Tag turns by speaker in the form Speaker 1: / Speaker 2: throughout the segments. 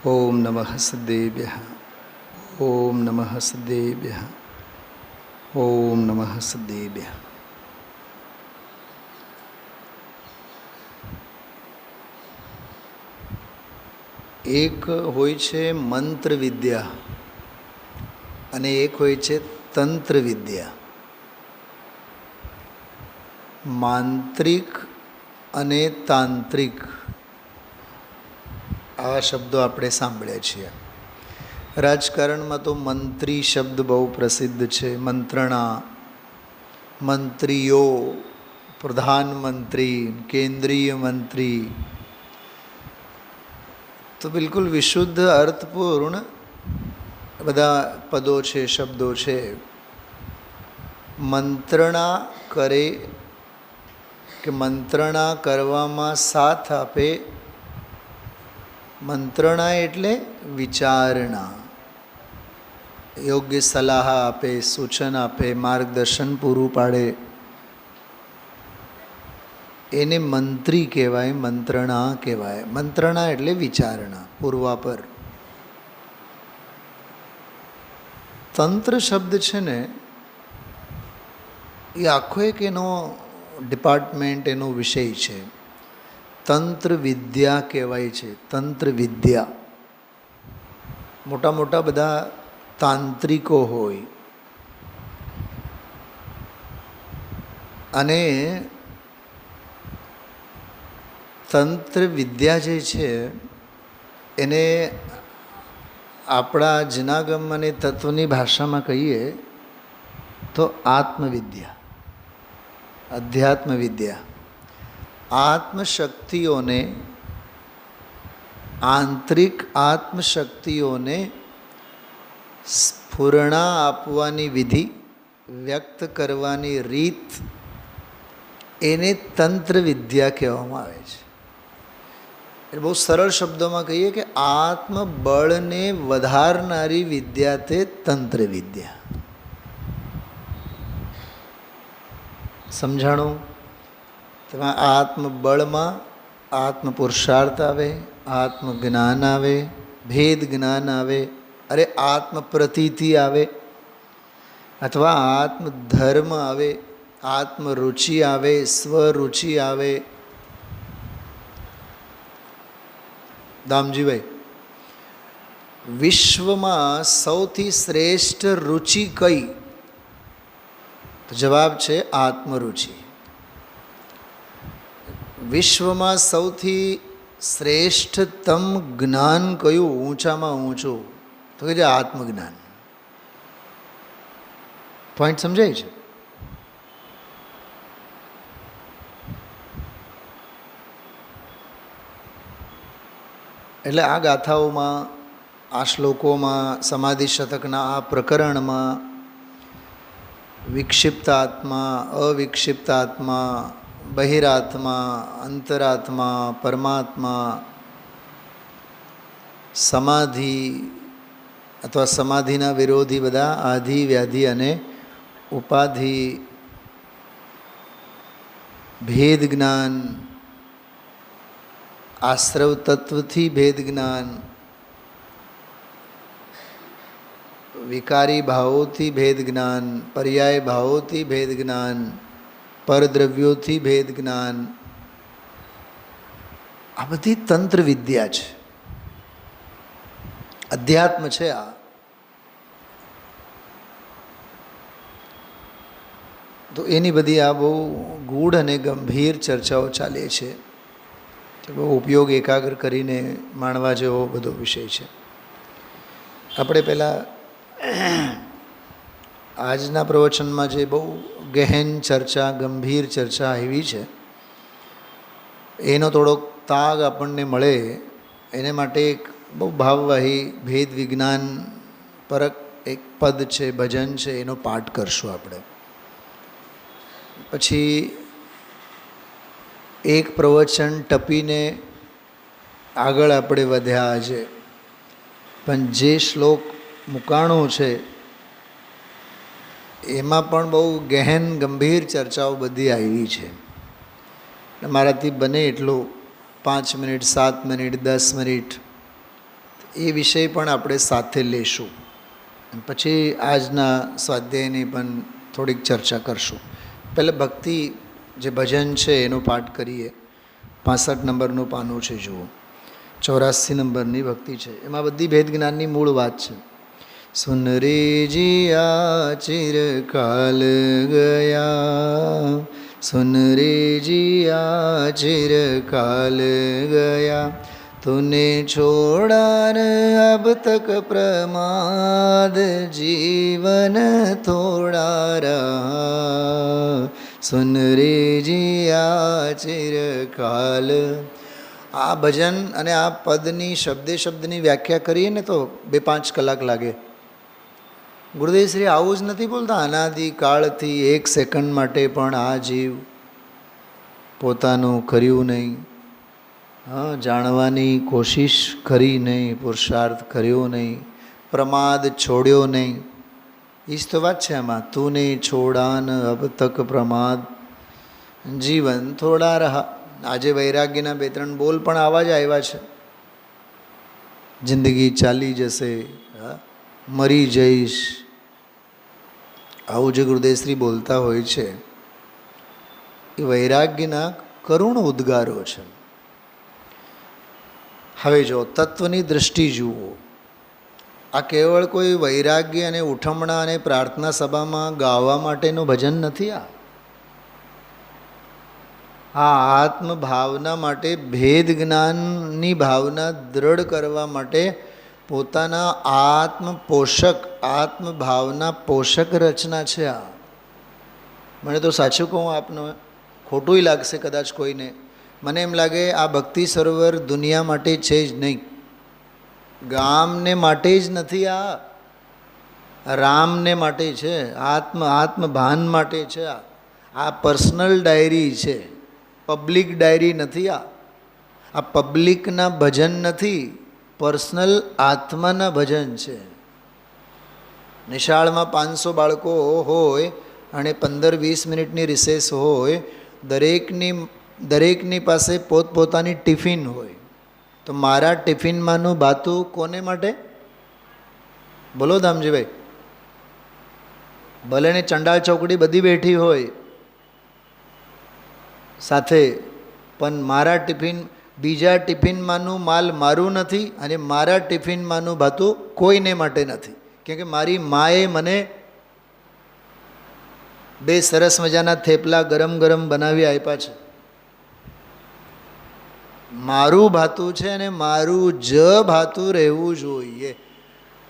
Speaker 1: ઓમ નમઃ સિદ્ધેભ્યઃ. ઓમ નમઃ સિદ્ધેભ્યઃ. ઓમ નમઃ સિદ્ધેભ્યઃ. એક હોય છે મંત્ર વિદ્યા અને એક હોય છે તંત્ર વિદ્યા. માંત્રિક અને તાંત્રિક આવા શબ્દો આપણે સાંભળ્યા છીએ. રાજકારણમાં તો મંત્રી શબ્દ બહુ પ્રસિદ્ધ છે. મંત્રણા, મંત્રીઓ, પ્રધાનમંત્રી, કેન્દ્રીય મંત્રી, તો બિલકુલ વિશુદ્ધ અર્થપૂર્ણ બધા પદો છે, શબ્દો છે. મંત્રણા કરે કે મંત્રણા કરવામાં સાથ આપે. મંત્રણા એટલે વિચારણા, યોગ્ય સલાહ આપે, સૂચન આપે, માર્ગદર્શન પૂરું પાડે, એને મંત્રી કહેવાય, મંત્રણા કહેવાય. મંત્રણા એટલે વિચારણા, પૂર્વાપર. તંત્ર શબ્દ છે ને એ આખો એક એનો ડિપાર્ટમેન્ટ, એનો વિષય છે. તંત્ર વિદ્યા કહેવાય છે. તંત્ર વિદ્યા. મોટા મોટા બધા તાંત્રિકો હોય અને તંત્ર વિદ્યા જે છે એને આપણા જનાગમ અને તત્વની ભાષામાં કહીએ તો આત્મવિદ્યા, અધ્યાત્મ વિદ્યા. આત્મશક્તિઓને, આંતરિક આત્મશક્તિઓને સ્ફુરણા આપવાની વિધિ, વ્યક્ત કરવાની રીત, એને તંત્ર વિદ્યા કહેવામાં આવે છે. એટલે બહુ સરળ શબ્દોમાં કહીએ કે આત્મબળને વધારનારી વિદ્યા તે તંત્ર વિદ્યા. સમજાણું? તેમાં આત્મબળમાં આત્મપુરુષાર્થ આવે, આત્મજ્ઞાન આવે, ભેદ જ્ઞાન આવે, અરે આત્મપ્રતીતિ આવે, અથવા આત્મધર્મ આવે, આત્મરુચિ આવે, સ્વરુચિ આવે. દામજીભાઈ, વિશ્વમાં સૌથી શ્રેષ્ઠ રુચિ કઈ? તો જવાબ છે આત્મરુચિ. વિશ્વમાં સૌથી શ્રેષ્ઠતમ જ્ઞાન કયું, ઊંચામાં ઊંચું? તો કે આત્મજ્ઞાન. પોઈન્ટ સમજાય છે? એટલે આ ગાથાઓમાં, આ શ્લોકોમાં, સમાધિ શતકના આ પ્રકરણમાં વિક્ષિપ્ત આત્મા, અવિક્ષિપ્ત આત્મા, બહિરાત્મા, અંતરાત્મા, પરમાત્મા, સમાધિ અથવા સમાધિના વિરોધી બધા આધિ, વ્યાધિ અને ઉપાધિ, ભેદ જ્ઞાન, આશ્રવ તત્વથી ભેદ જ્ઞાન, વિકારી ભાવોથી ભેદ જ્ઞાન, પર્યાય ભાવોથી ભેદ જ્ઞાન, પરદ્રવ્યોથી ભેદ જ્ઞાન, આ બધી તંત્ર વિદ્યા છે, અધ્યાત્મ છે. આ તો એની બધી આ બહુ ગૂઢ અને ગંભીર ચર્ચાઓ ચાલે છે. બહુ ઉપયોગ એકાગ્ર કરીને માણવા જેવો બધો વિષય છે. આપણે પહેલાં આજના પ્રવચનમાં જે બહુ ગહેન ચર્ચા, ગંભીર ચર્ચા આવી છે, એનો થોડોક તાગ આપણને મળે એને માટે એક બહુ ભાવવાહી ભેદ વિજ્ઞાન પરક એક પદ છે, ભજન છે, એનો પાઠ કરશું આપણે. પછી એક પ્રવચન ટપીને આગળ આપણે વધ્યા આજે. પણ જે શ્લોક મુકાણો છે એમાં પણ બહુ ગહેન ગંભીર ચર્ચાઓ બધી આવી છે. મારાથી બને એટલું 5 મિનિટ, 7 મિનિટ, 10 મિનિટ એ વિષય પણ આપણે સાથે લેશું. પછી આજના સ્વાધ્યાયની પણ થોડીક ચર્ચા કરશું. પહેલાં ભક્તિ જે ભજન છે એનો પાઠ કરીએ. 65 નંબરનું પાનું છે, જુઓ. 84 નંબરની ભક્તિ છે. એમાં બધી ભેદ જ્ઞાનની મૂળ વાત છે. સુન રે જીયા ચિરકાલ ગયા, સુન રે જીયા ચિરકાલ ગયા, तूने छोड़ा न अब तक प्रमाद, जीवन थोड़ा रहा, सुन रे जिया चिरकाल. આ ભજન અને આ પદની શબ્દે શબ્દની વ્યાખ્યા કરીએ ને તો 2-5 કલાક લાગે. ગુરુદેવશ્રી આવું જ નથી બોલતા. અનાદિકાળથી 1 સેકન્ડ માટે પણ આ જીવ પોતાનું કર્યું નહીં, જાણવાની કોશિશ કરી નહીં, પુરુષાર્થ કર્યો નહીં, પ્રમાદ છોડ્યો નહીં. એ જ તો વાત છે આમાં. તુને છોડાન અબ તક પ્રમાદ, જીવન થોડા રહા. આજે વૈરાગ્યના 2-3 બોલ પણ આવા જ આવ્યા છે. જિંદગી ચાલી જશે, મરી જઈશ, આવું જે ગુરુદેવશ્રી બોલતા હોય છે એ વૈરાગ્યના કરુણ ઉદ્ગારો છે. હવે જો તત્વની દૃષ્ટિ જુઓ. આ કેવળ કોઈ વૈરાગ્ય અને ઉઠમણા અને પ્રાર્થના સભામાં ગાવા માટેનું ભજન નથી. આ આત્મભાવના માટે, ભેદ જ્ઞાનની ભાવના દ્રઢ કરવા માટે પોતાના આત્મપોષક, આત્મભાવના પોષક રચના છે આ. મને તો સાચું કહું આપને, ખોટુંય લાગશે કદાચ કોઈને. મને એમ લાગે આ ભક્તિ સરોવર દુનિયા માટે છે જ નહીં, ગામને માટે જ નથી. આ રામને માટે છે, આત્મભાન માટે છે. આ પર્સનલ ડાયરી છે, પબ્લિક ડાયરી નથી. આ પબ્લિકના ભજન નથી, પર્સનલ આત્માના ભજન છે. નિશાળમાં 500 બાળકો હોય અને 15-20 મિનિટની રિસેસ હોય, દરેકની પાસે પોતપોતાની ટિફિન હોય. તો મારા ટિફિનમાંનું બાતું કોને માટે? બોલો ધામજીભાઈ. ભલે ને ચંડાળ ચોકડી બધી બેઠી હોય સાથે, પણ મારા ટિફિન, બીજા ટિફિનમાંનું માલ મારું નથી અને મારા ટિફિનમાંનું ભાતું કોઈને માટે નથી. કેમ કે મારી માએ મને 2 સરસ મજાના થેપલા ગરમ ગરમ બનાવી આપ્યા છે. મારું ભાતું છે અને મારું જ ભાતું રહેવું જોઈએ.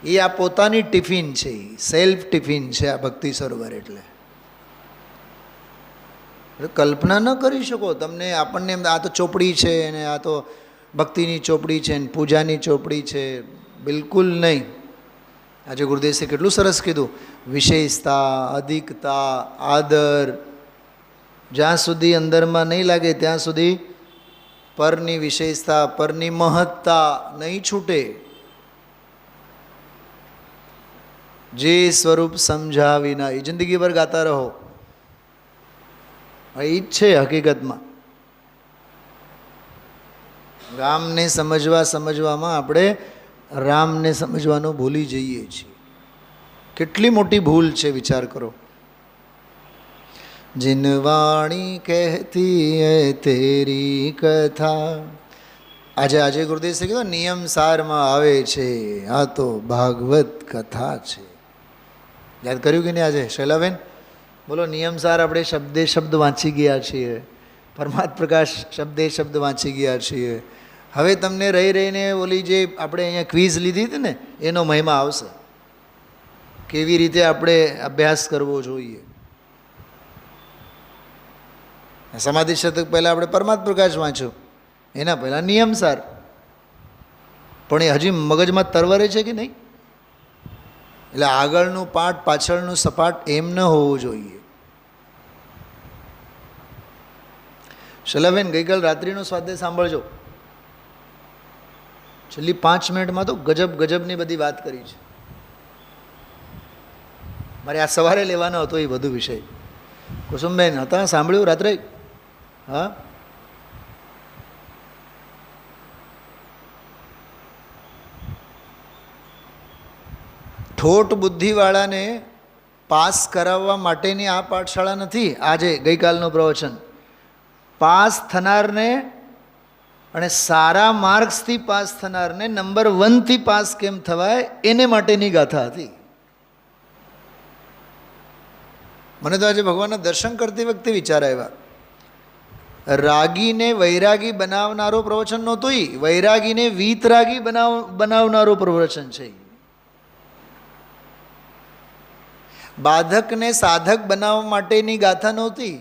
Speaker 1: એ આ પોતાની ટિફિન છે, સેલ્ફ ટિફિન છે આ ભક્તિ સરોવર. એટલે કલ્પના ન કરી શકો તમને. આપણને આ તો ચોપડી છે અને આ તો ભક્તિની ચોપડી છે ને પૂજાની ચોપડી છે. બિલકુલ નહીં. આજે ગુરુદેવસે કેટલું સરસ કીધું. વિશેષતા, અધિકતા, આદર જ્યાં સુધી અંદરમાં નહીં લાગે ત્યાં સુધી પરની વિશેષતા, પરની મહત્તા નહીં છૂટે. જે સ્વરૂપ સમજ્યા વિના એ જિંદગીભર ગાતા રહો. એ જ છે હકીકતમાં. રામને સમજવામાં આપણે રામને સમજવાનું ભૂલી જઈએ છીએ. કેટલી મોટી ભૂલ છે, વિચાર કરો. जिनवाणी कहती है तेरी कथा. આજે ગુરુદેવ શ્રી કીધું નિયમ સારમાં આવે છે, આ તો ભાગવત કથા છે. યાદ કર્યું કે નહીં આજે શૈલાબેન? બોલો. નિયમ સાર આપણે શબ્દે શબ્દ વાંચી ગયા છીએ, પરમાત્મ પ્રકાશ શબ્દે શબ્દ વાંચી ગયા છીએ. હવે તમને રહીને ઓલી જે આપણે અહીંયા ક્વિઝ લીધી હતી ને એનો મહિમા આવશે, કેવી રીતે આપણે અભ્યાસ કરવો જોઈએ. સમાધિ શતક પહેલાં આપણે પરમાત્મ પ્રકાશ વાંચ્યો, એના પહેલાં નિયમ સાર. પણ એ હજી મગજમાં તરવરે છે કે નહીં? એટલે આગળનું પાઠ પાછળનું સપાટ એમ ન હોવું જોઈએ. શૈલાબેન, ગઈકાલ રાત્રિનો સ્વાધ્યાય સાંભળજો. છેલ્લી 5 મિનિટમાં તો ગજબની બધી વાત કરી છે. મારે આ સવારે લેવાનો હતો એ બધું વિષય. કુસુમબેન હતા, સાંભળ્યું રાત્રે? હા, ઠોઠ બુદ્ધિવાળાને પાસ કરાવવા માટેની આ પાઠશાળા નથી. આજે ગઈકાલનું પ્રવચન પાસ થનારને અને સારા માર્ક્સથી પાસ થનારને નંબર 1થી પાસ કેમ થવાય એને માટેની ગાથા હતી. મને તો આજે ભગવાનના દર્શન કરતી વખતે વિચાર આવ્યા, રાગીને વૈરાગી બનાવનારો પ્રવચન નહોતું, વૈરાગીને વીતરાગી બનાવનારો પ્રવચન છે. બાધકને સાધક બનાવવા માટેની ગાથા નહોતી,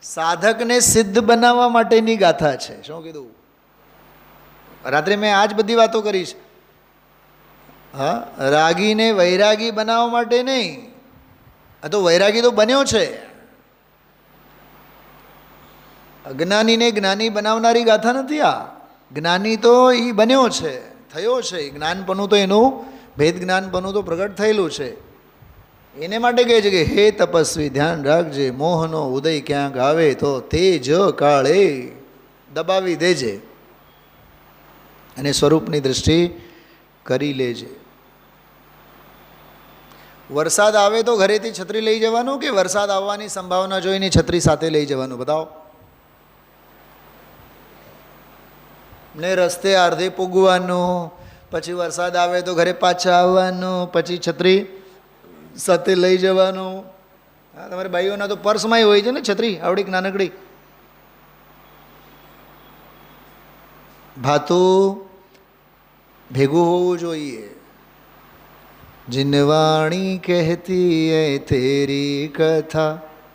Speaker 1: સાધકને સિદ્ધ બનાવવા માટેની ગાથા છે. શું કીધું? રાત્રે મેં આજ બધી વાતો કરી છે. હા, રાગીને વૈરાગી બનાવવા માટે નહીં, આ તો વૈરાગી તો બન્યો છે. અજ્ઞાનીને જ્ઞાની બનાવનારી ગાથા નથી આ. જ્ઞાની તો એ બન્યો છે, થયો છે. જ્ઞાનપણું તો એનું ભેદ જ્ઞાનપણું તો પ્રગટ થયેલું છે. એને માટે કહે છે કે હે તપસ્વી ધ્યાન રાખજે, મોહનો ઉદય ક્યાંક આવે તો તે જ કાળે દબાવી દેજે અને સ્વરૂપની દૃષ્ટિ કરી લેજે. વરસાદ આવે તો ઘરેથી છત્રી લઈ જવાનું કે વરસાદ આવવાની સંભાવના જોઈને છત્રી સાથે લઈ જવાનું? બતાવો. ને રસ્તે અર્ધે પૂગવાનું, પછી વરસાદ આવે તો ઘરે પાછા આવવાનું, પછી છત્રી સાથે લઈ જવાનું. હા, તમારે ભાઈઓના તો પર્સમાંય હોય છે ને છત્રી, આવડીક નાનકડી. ભાતું ભેગું હોવું જોઈએ. जिनवाणी कहती है तेरी कथा,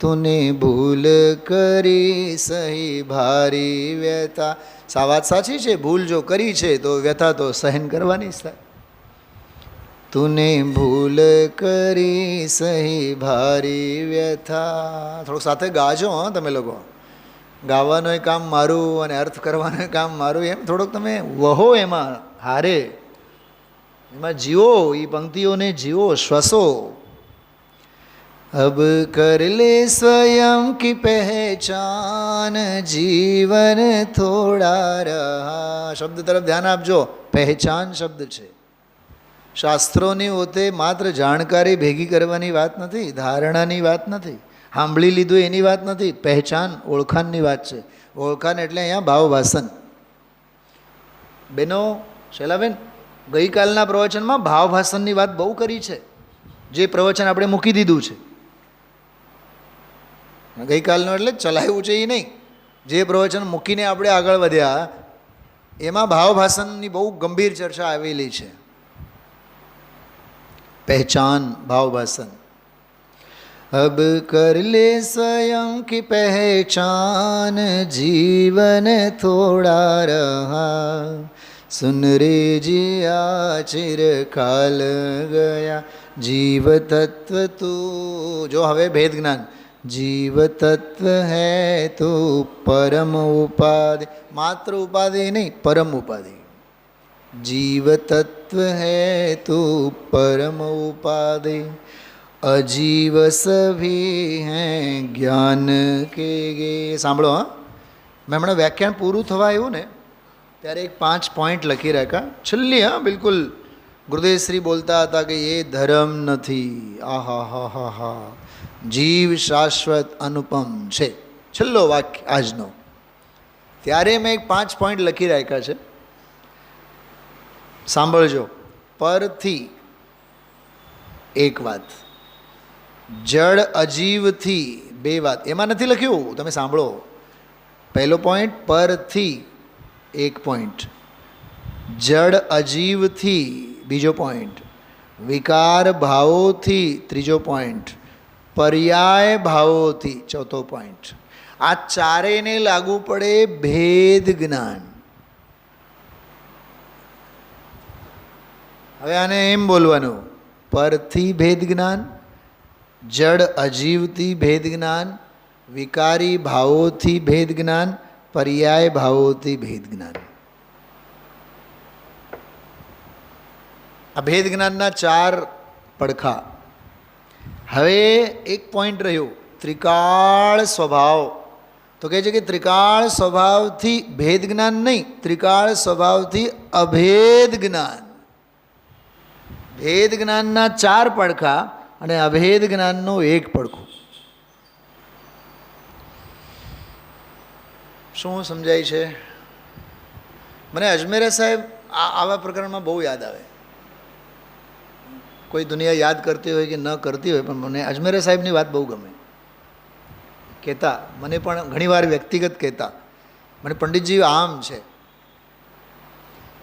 Speaker 1: तूने भूल કરી સહી ભારી વ્યથા. સા વાત સાચી છે, ભૂલ જો કરી છે તો વ્યથા તો સહન કરવાની જ થાય. તુને ભૂલ કરી સહી ભારી વ્યથા. થોડુંક સાથે ગાજો. હા, તમે લોકો ગાવાનું કામ મારું અને અર્થ કરવાનું કામ મારું, એમ થોડુંક તમે વહો, એમાં હારે, એમાં જીવો, એ પંક્તિઓને જીવો, શ્વસો. અબ કર લે સ્વયં કી પહેચાન, જીવન થોડા રહા. શબ્દ તરફ ધ્યાન આપજો. પહેચાન શબ્દ છે. શાસ્ત્રોની ઓતે માત્ર જાણકારી ભેગી કરવાની વાત નથી, ધારણાની વાત નથી, સાંભળી લીધું એની વાત નથી. પહેચાન ઓળખાણની વાત છે. ઓળખાણ એટલે અહીંયા ભાવભાષણ. બેનો, શૈલાબેન, ગઈકાલના પ્રવચનમાં ભાવભાષણની વાત બહુ કરી છે, જે પ્રવચન આપણે મૂકી દીધું છે. ગઈકાલનું એટલે ચલાવ્યું છે એ નહીં, જે પ્રવચન મૂકીને આપણે આગળ વધ્યા એમાં ભાવભાષણની બહુ ગંભીર ચર્ચા આવેલી છે. પહેચાન, ભાવભાષણ. અબ કર લે સ્વયં કી પહેચાન, જીવન થોડા રહા. સુન રે જીયા ચિરકાલ ગયા, જીવ તત્વ તું. જો હવે ભેદ જ્ઞાન. જીવ તત્વ હૈ તું પરમ ઉપાધિ. માત્ર ઉપાધિ નહીં, પરમ ઉપાધિ. જીવ તત્વ હૈ તું પરમ ઉપાધિ, અજીવ સભી હૈ જ્ઞાન કે ગે. સાંભળો. હા, મેં હમણાં વ્યાખ્યાન પૂરું થવા આવ્યું ને ત્યારે એક 5 પોઈન્ટ લખી રાખ્યા છેલ્લી. હા, બિલકુલ ગુરુદેવશ્રી બોલતા હતા કે એ ધર્મ નથી, આહા હા હા હા, જીવ શાશ્વત અનુપમ છે. છેલ્લો વાક્ય આજનો. ત્યારે મેં એક 5 પોઈન્ટ લખી રાખ્યા છે, સાંભળજો. પરથી એક વાત, જળ અજીવથી 2 વાત. એમાં નથી લખ્યું, તમે સાંભળો. પહેલો પોઈન્ટ પરથી 1 પોઈન્ટ, જળ અજીવથી 2જો પોઈન્ટ, વિકાર ભાવોથી 3જો પોઈન્ટ, પર્યાય ભાવોથી 4થો પોઈન્ટ. આ ચારેયને લાગુ પડે ભેદ જ્ઞાન. હવે આને એમ બોલવાનું, પરથી ભેદ જ્ઞાન, જડ અજીવથી ભેદ જ્ઞાન, વિકારી ભાવોથી ભેદ જ્ઞાન, પર્યાય ભાવોથી ભેદ જ્ઞાન. આ ભેદ જ્ઞાનના 4 પડખા. હવે એક પોઈન્ટ રહ્યું, ત્રિકાળ સ્વભાવ. તો કહે છે કે ત્રિકાળ સ્વભાવથી ભેદ જ્ઞાન નહીં, ત્રિકાળ સ્વભાવથી અભેદ જ્ઞાન. ભેદ જ્ઞાનના 4 પડખા અને અભેદ જ્ઞાનનો 1 પડખું. શું સમજાય છે? મને અજમેરા સાહેબ આવા પ્રકરણમાં બહુ યાદ આવે. કોઈ દુનિયા યાદ કરતી હોય કે ન કરતી હોય, પણ મને અજમેરા સાહેબની વાત બહુ ગમે. કહેતા, મને પણ ઘણીવાર વ્યક્તિગત કહેતા, મને પંડિતજી આમ છે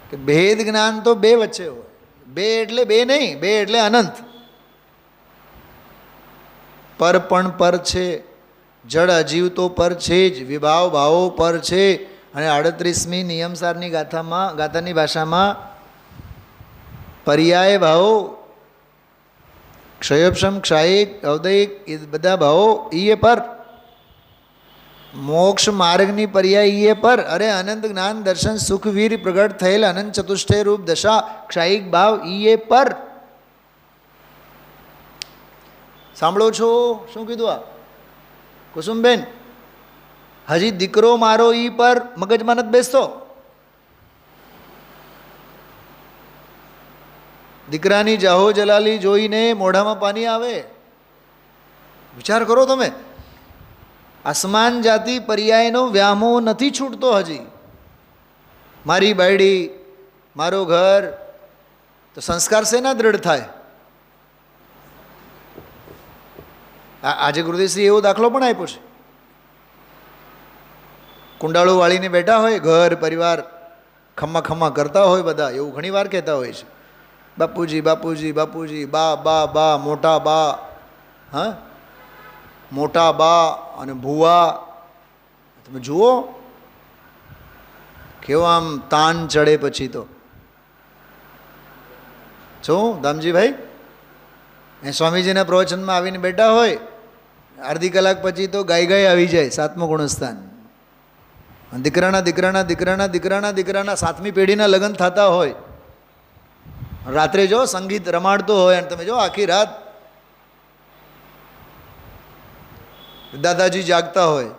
Speaker 1: કે ભેદ જ્ઞાન તો 2 વચ્ચે હોય. 2 એટલે 2 નહીં, 2 એટલે અનંત. પર પણ પર છે, જડ અજીવ તો પર છે જ, વિભાવ ભાવો પર છે. અને 38મી નિયમસારની ગાથાની ભાષામાં પર્યાય ભાવો, ક્ષયોપશમ, ક્ષાયિક, ઔદયિક, એ બધા ભાવો ઈ પર. મોક્ષ માર્ગની પર્યાય ઈ પર. અરે અનંત જ્ઞાન દર્શન સુખવીર પ્રગટ થયેલ અનંત ચતુષ્ટય રૂપ દશા ક્ષાયિક ભાવ ઈ પર. સાંભળો છો શું કીધું આ કુસુમબેન? હજી દીકરો મારો ઈ પર મગજમાં નથી બેસતો. દીકરાની જાહો જલાલી જોઈને મોઢામાં પાણી આવે. વિચાર કરો તમે. આસમાન જાતિ પર્યાયનો વ્યામો નથી છૂટતો હજી. મારી બાયડી, મારો ઘર, તો સંસ્કાર શેના દ્રઢ થાય? આજે ગુરુદેવશ્રી એવો દાખલો પણ આપ્યો છે. કુંડાળો વાળીને બેઠા હોય, ઘર પરિવાર ખમ્મા ખમ્મા કરતા હોય બધા, એવું ઘણી વાર કહેતા હોય છે. બાપુજી બાપુજી બાપુજી, બા બા બા, મોટા બા, હા, મોટા બા અને ભૂવા. તમે જુઓ કેવો આમ તાન ચડે પછી તો. શું દામજીભાઈ? એ સ્વામીજીના પ્રવચનમાં આવીને બેઠા હોય, અડધી કલાક પછી તો ગાય આવી જાય, 7મો ગુણસ્થાન. દીકરાના 7મી પેઢીના લગ્ન થતા હોય. રાત્રે જો સંગીત રમાડતો હોય અને તમે જો આખી રાત દાદાજી જાગતા હોય.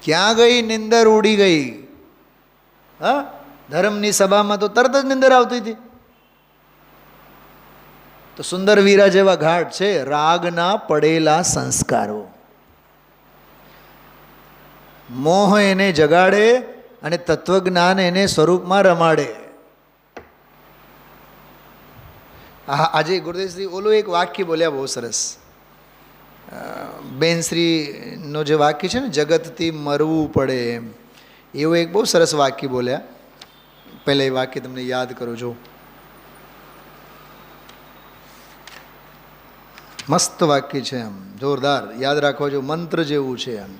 Speaker 1: ક્યાં ગઈ નિંદર? ઉડી ગઈ. હા, ધર્મની સભામાં તો તરત જ નિંદર આવતી હતી. તો સુંદર વીરા જેવા ઘાટ છે, રાગના પડેલા સંસ્કારો. મોહ એને જગાડે અને તત્વજ્ઞાન એને સ્વરૂપમાં રમાડે. આજે ગુરુદેવશ્રી ઓલું એક વાક્ય બોલ્યા બહુ સરસ. બેનશ્રીનો જે વાક્ય છે ને, જગતથી મરવું પડે એમ, એવું એક બહુ સરસ વાક્ય બોલ્યા. પહેલાં એ વાક્ય તમને યાદ કરું છું. મસ્ત વાક્ય છે, એમ જોરદાર, યાદ રાખવા જો, મંત્ર જેવું છે એમ.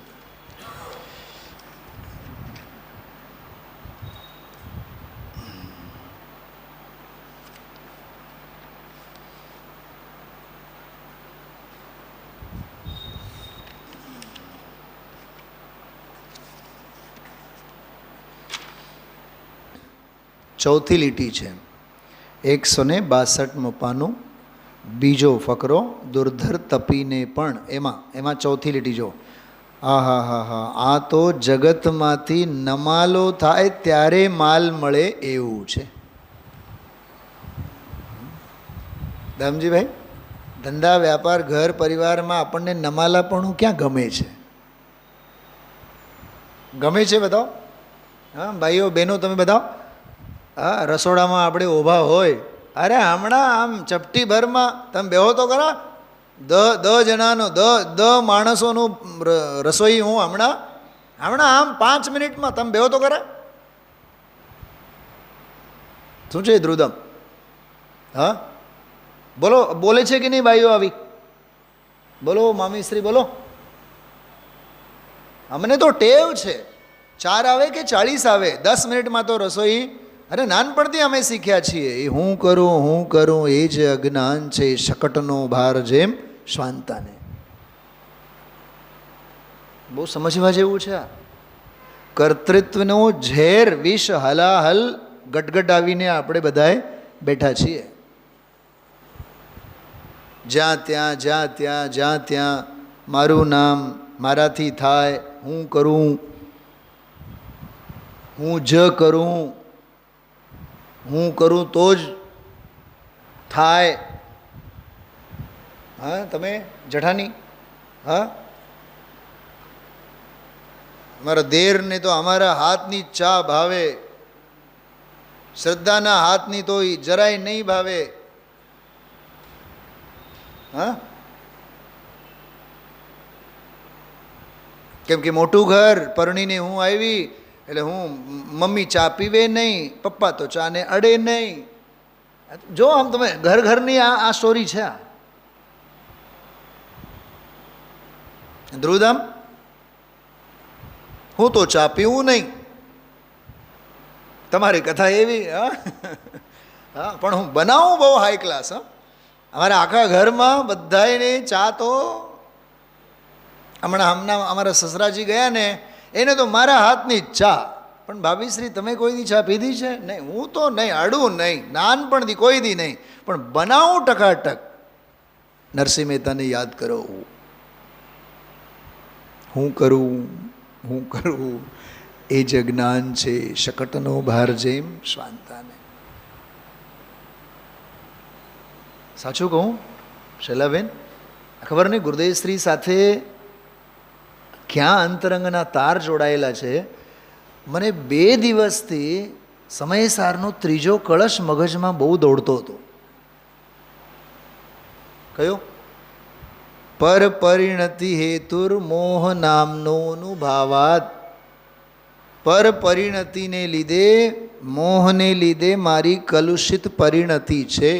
Speaker 1: ચોથી લીટી છે 162 પાનું, બીજો ફકરો. દુર્ધર તપીને પણ, એમાં ચોથી લીટી જો. આ તો જગતમાંથી નમાલો થાય ત્યારે માલ મળે એવું છે. દામજીભાઈ, ધંધા વ્યાપાર ઘર પરિવારમાં આપણને નમાલાપણું ક્યાં ગમે છે? ગમે છે બતાવો. હા ભાઈઓ બહેનો તમે બતાવો. હા, રસોડામાં આપણે ઊભા હોય, અરે હમણાં આમ ચપટી ભરમાં તમે બેહો તો ખરા. 10 જણાનો 10 માણસોનું રસોઈ હું હમણાં આમ 5 મિનિટમાં તમે બેહો તો ખરા. શું છે ધ્રુદમ? હા બોલો, બોલે છે કે નહીં ભાઈઓ? આવી બોલો મામીશ્રી, બોલો. અમને તો ટેવ છે, 4 આવે કે 40 આવે, 10 મિનિટમાં તો રસોઈ. અરે નાનપણથી અમે શીખ્યા છીએ. એ હું કરું એ જ અજ્ઞાન છે, શકટનો ભાર જેમ શ્વાંતાને. બહુ સમજવા જેવું છે આ. કર્તૃત્વનો ઝેર વિષ હલાહલ ગટગટાવીને આપણે બધાએ બેઠા છીએ. જ્યાં ત્યાં મારું નામ, મારાથી થાય, હું કરું, હું જ કરું, હું કરું તો જ થાય. હા, તમે જઠાની? હા, અમારા દેરને તો અમારા હાથની ચા ભાવે, શ્રદ્ધાના હાથની તો જરાય નહીં ભાવે. હા, કેમ કે મોટું ઘર, પરણીને હું આવી એટલે હું મમ્મી ચા પીવે નહીં, પપ્પા તો ચાને અડે નહીં. જો આમ તમે ઘર ઘરની આ સ્ટોરી છે. આ ધ્રુવધામ, હું તો ચા પીવું નહીં, તમારી કથા એવી. હા, હા, પણ હું બનાવું બહુ હાઈ ક્લાસ. હા, અમારા આખા ઘરમાં બધાને ચા તો હમણાં અમારા સસરાજી ગયા ને, એને તો મારા હાથની જ ચા. પણ ભાભીશ્રી તમે કોઈ દી ચા પીધી છે? નહીં, હું તો નહીં, અડું નહીં, નાનપણથી કોઈ દી નહીં, પણ બનાવું ટકાટક. નરસિંહ મહેતાને યાદ કરો. હું કરું એ જ જ્ઞાન છે, શકટનો ભાર જેમ શ્વાંતાને. સાચું કહું શૈલાબેન, ખબર નહીં ગુરુદેવશ્રી સાથે ક્યાં અંતરંગના તાર જોડાયેલા છે. મને 2 દિવસથી સમયસારનો ત્રીજો કળશ મગજમાં બહુ દોડતો હતો. કયો? પર પરિણતિ હેતુર મોહ નામનો અનુભાવાત. પર પરિણતિને લીધે, મોહને લીધે મારી કલુષિત પરિણતિ છે.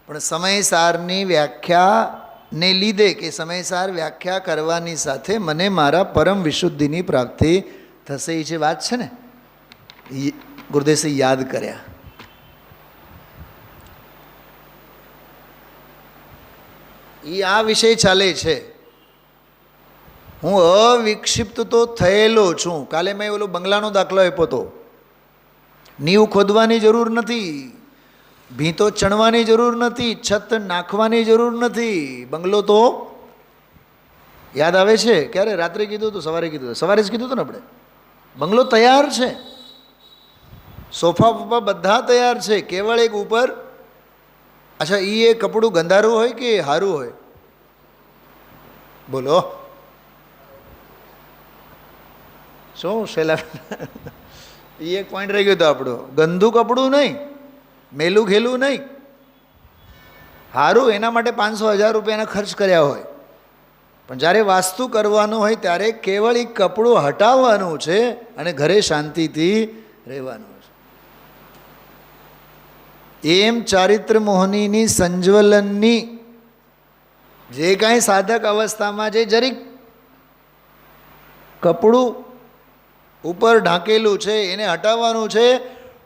Speaker 1: પણ સમયસારની વ્યાખ્યાને લીધે કે સમયસાર વ્યાખ્યા કરવાની સાથે મને મારા પરમ વિશુદ્ધિની પ્રાપ્તિ થશે. એ જે વાત છે ને, ગુરુદેવસે યાદ કર્યા. એ આ વિષય ચાલે છે. હું અવિક્ષિપ્ત તો થયેલો છું. કાલે મેં ઓલો બંગલાનો દાખલો આપ્યો હતો. નીવ ખોદવાની જરૂર નથી, ભીંતો ચણવાની જરૂર નથી, છત નાખવાની જરૂર નથી. બંગલો તો યાદ આવે છે? ક્યારે? રાત્રે કીધું હતું, સવારે કીધું હતું? સવારે જ કીધું હતું ને આપણે. બંગલો તૈયાર છે, સોફા બોફા બધા તૈયાર છે, કેવળ એક ઉપર. અચ્છા, એ કપડું ગંધારું હોય કે સારું હોય? બોલો શું શૈલા? એ એક પોઈન્ટ રહી ગયો હતો આપણો. ગંદુ કપડું નહીં, મેલું ઘેલું નહીં, સારું. એના માટે 500,000 રૂપિયાના ખર્ચ કર્યા હોય, પણ જ્યારે વાસ્તુ કરવાનું હોય ત્યારે કેવળ એક કપડું હટાવવાનું છે અને ઘરે શાંતિથી રહેવાનું છે. એમ ચારિત્ર મોહનીની સંજ્વલનની જે કાંઈ સાધક અવસ્થામાં જે જરીક કપડું ઉપર ઢાંકેલું છે એને હટાવવાનું છે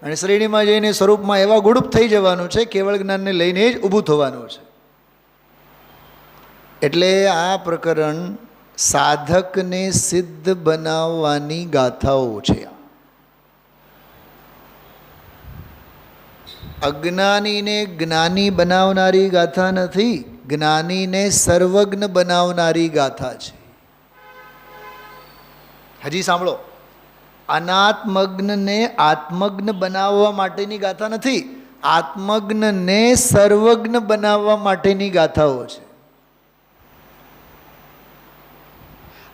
Speaker 1: અને શ્રેણીમાં જઈને સ્વરૂપમાં એવા ગુડુપ થઈ જવાનું છે, કેવળ જ્ઞાનને લઈને જ ઊભું થવાનું છે. એટલે આ પ્રકરણ સાધકને સિદ્ધ બનાવવાની ગાથાઓ છે. અજ્ઞાનીને જ્ઞાની બનાવનારી ગાથા નથી, જ્ઞાનીને સર્વજ્ઞ બનાવનારી ગાથા છે. હજી સાંભળો, અનાત્મજ્ઞને આત્મજ્ઞ બનાવવા માટેની ગાથા નથી, આત્મજ્ઞને સર્વજ્ઞ બનાવવા માટેની ગાથાઓ છે.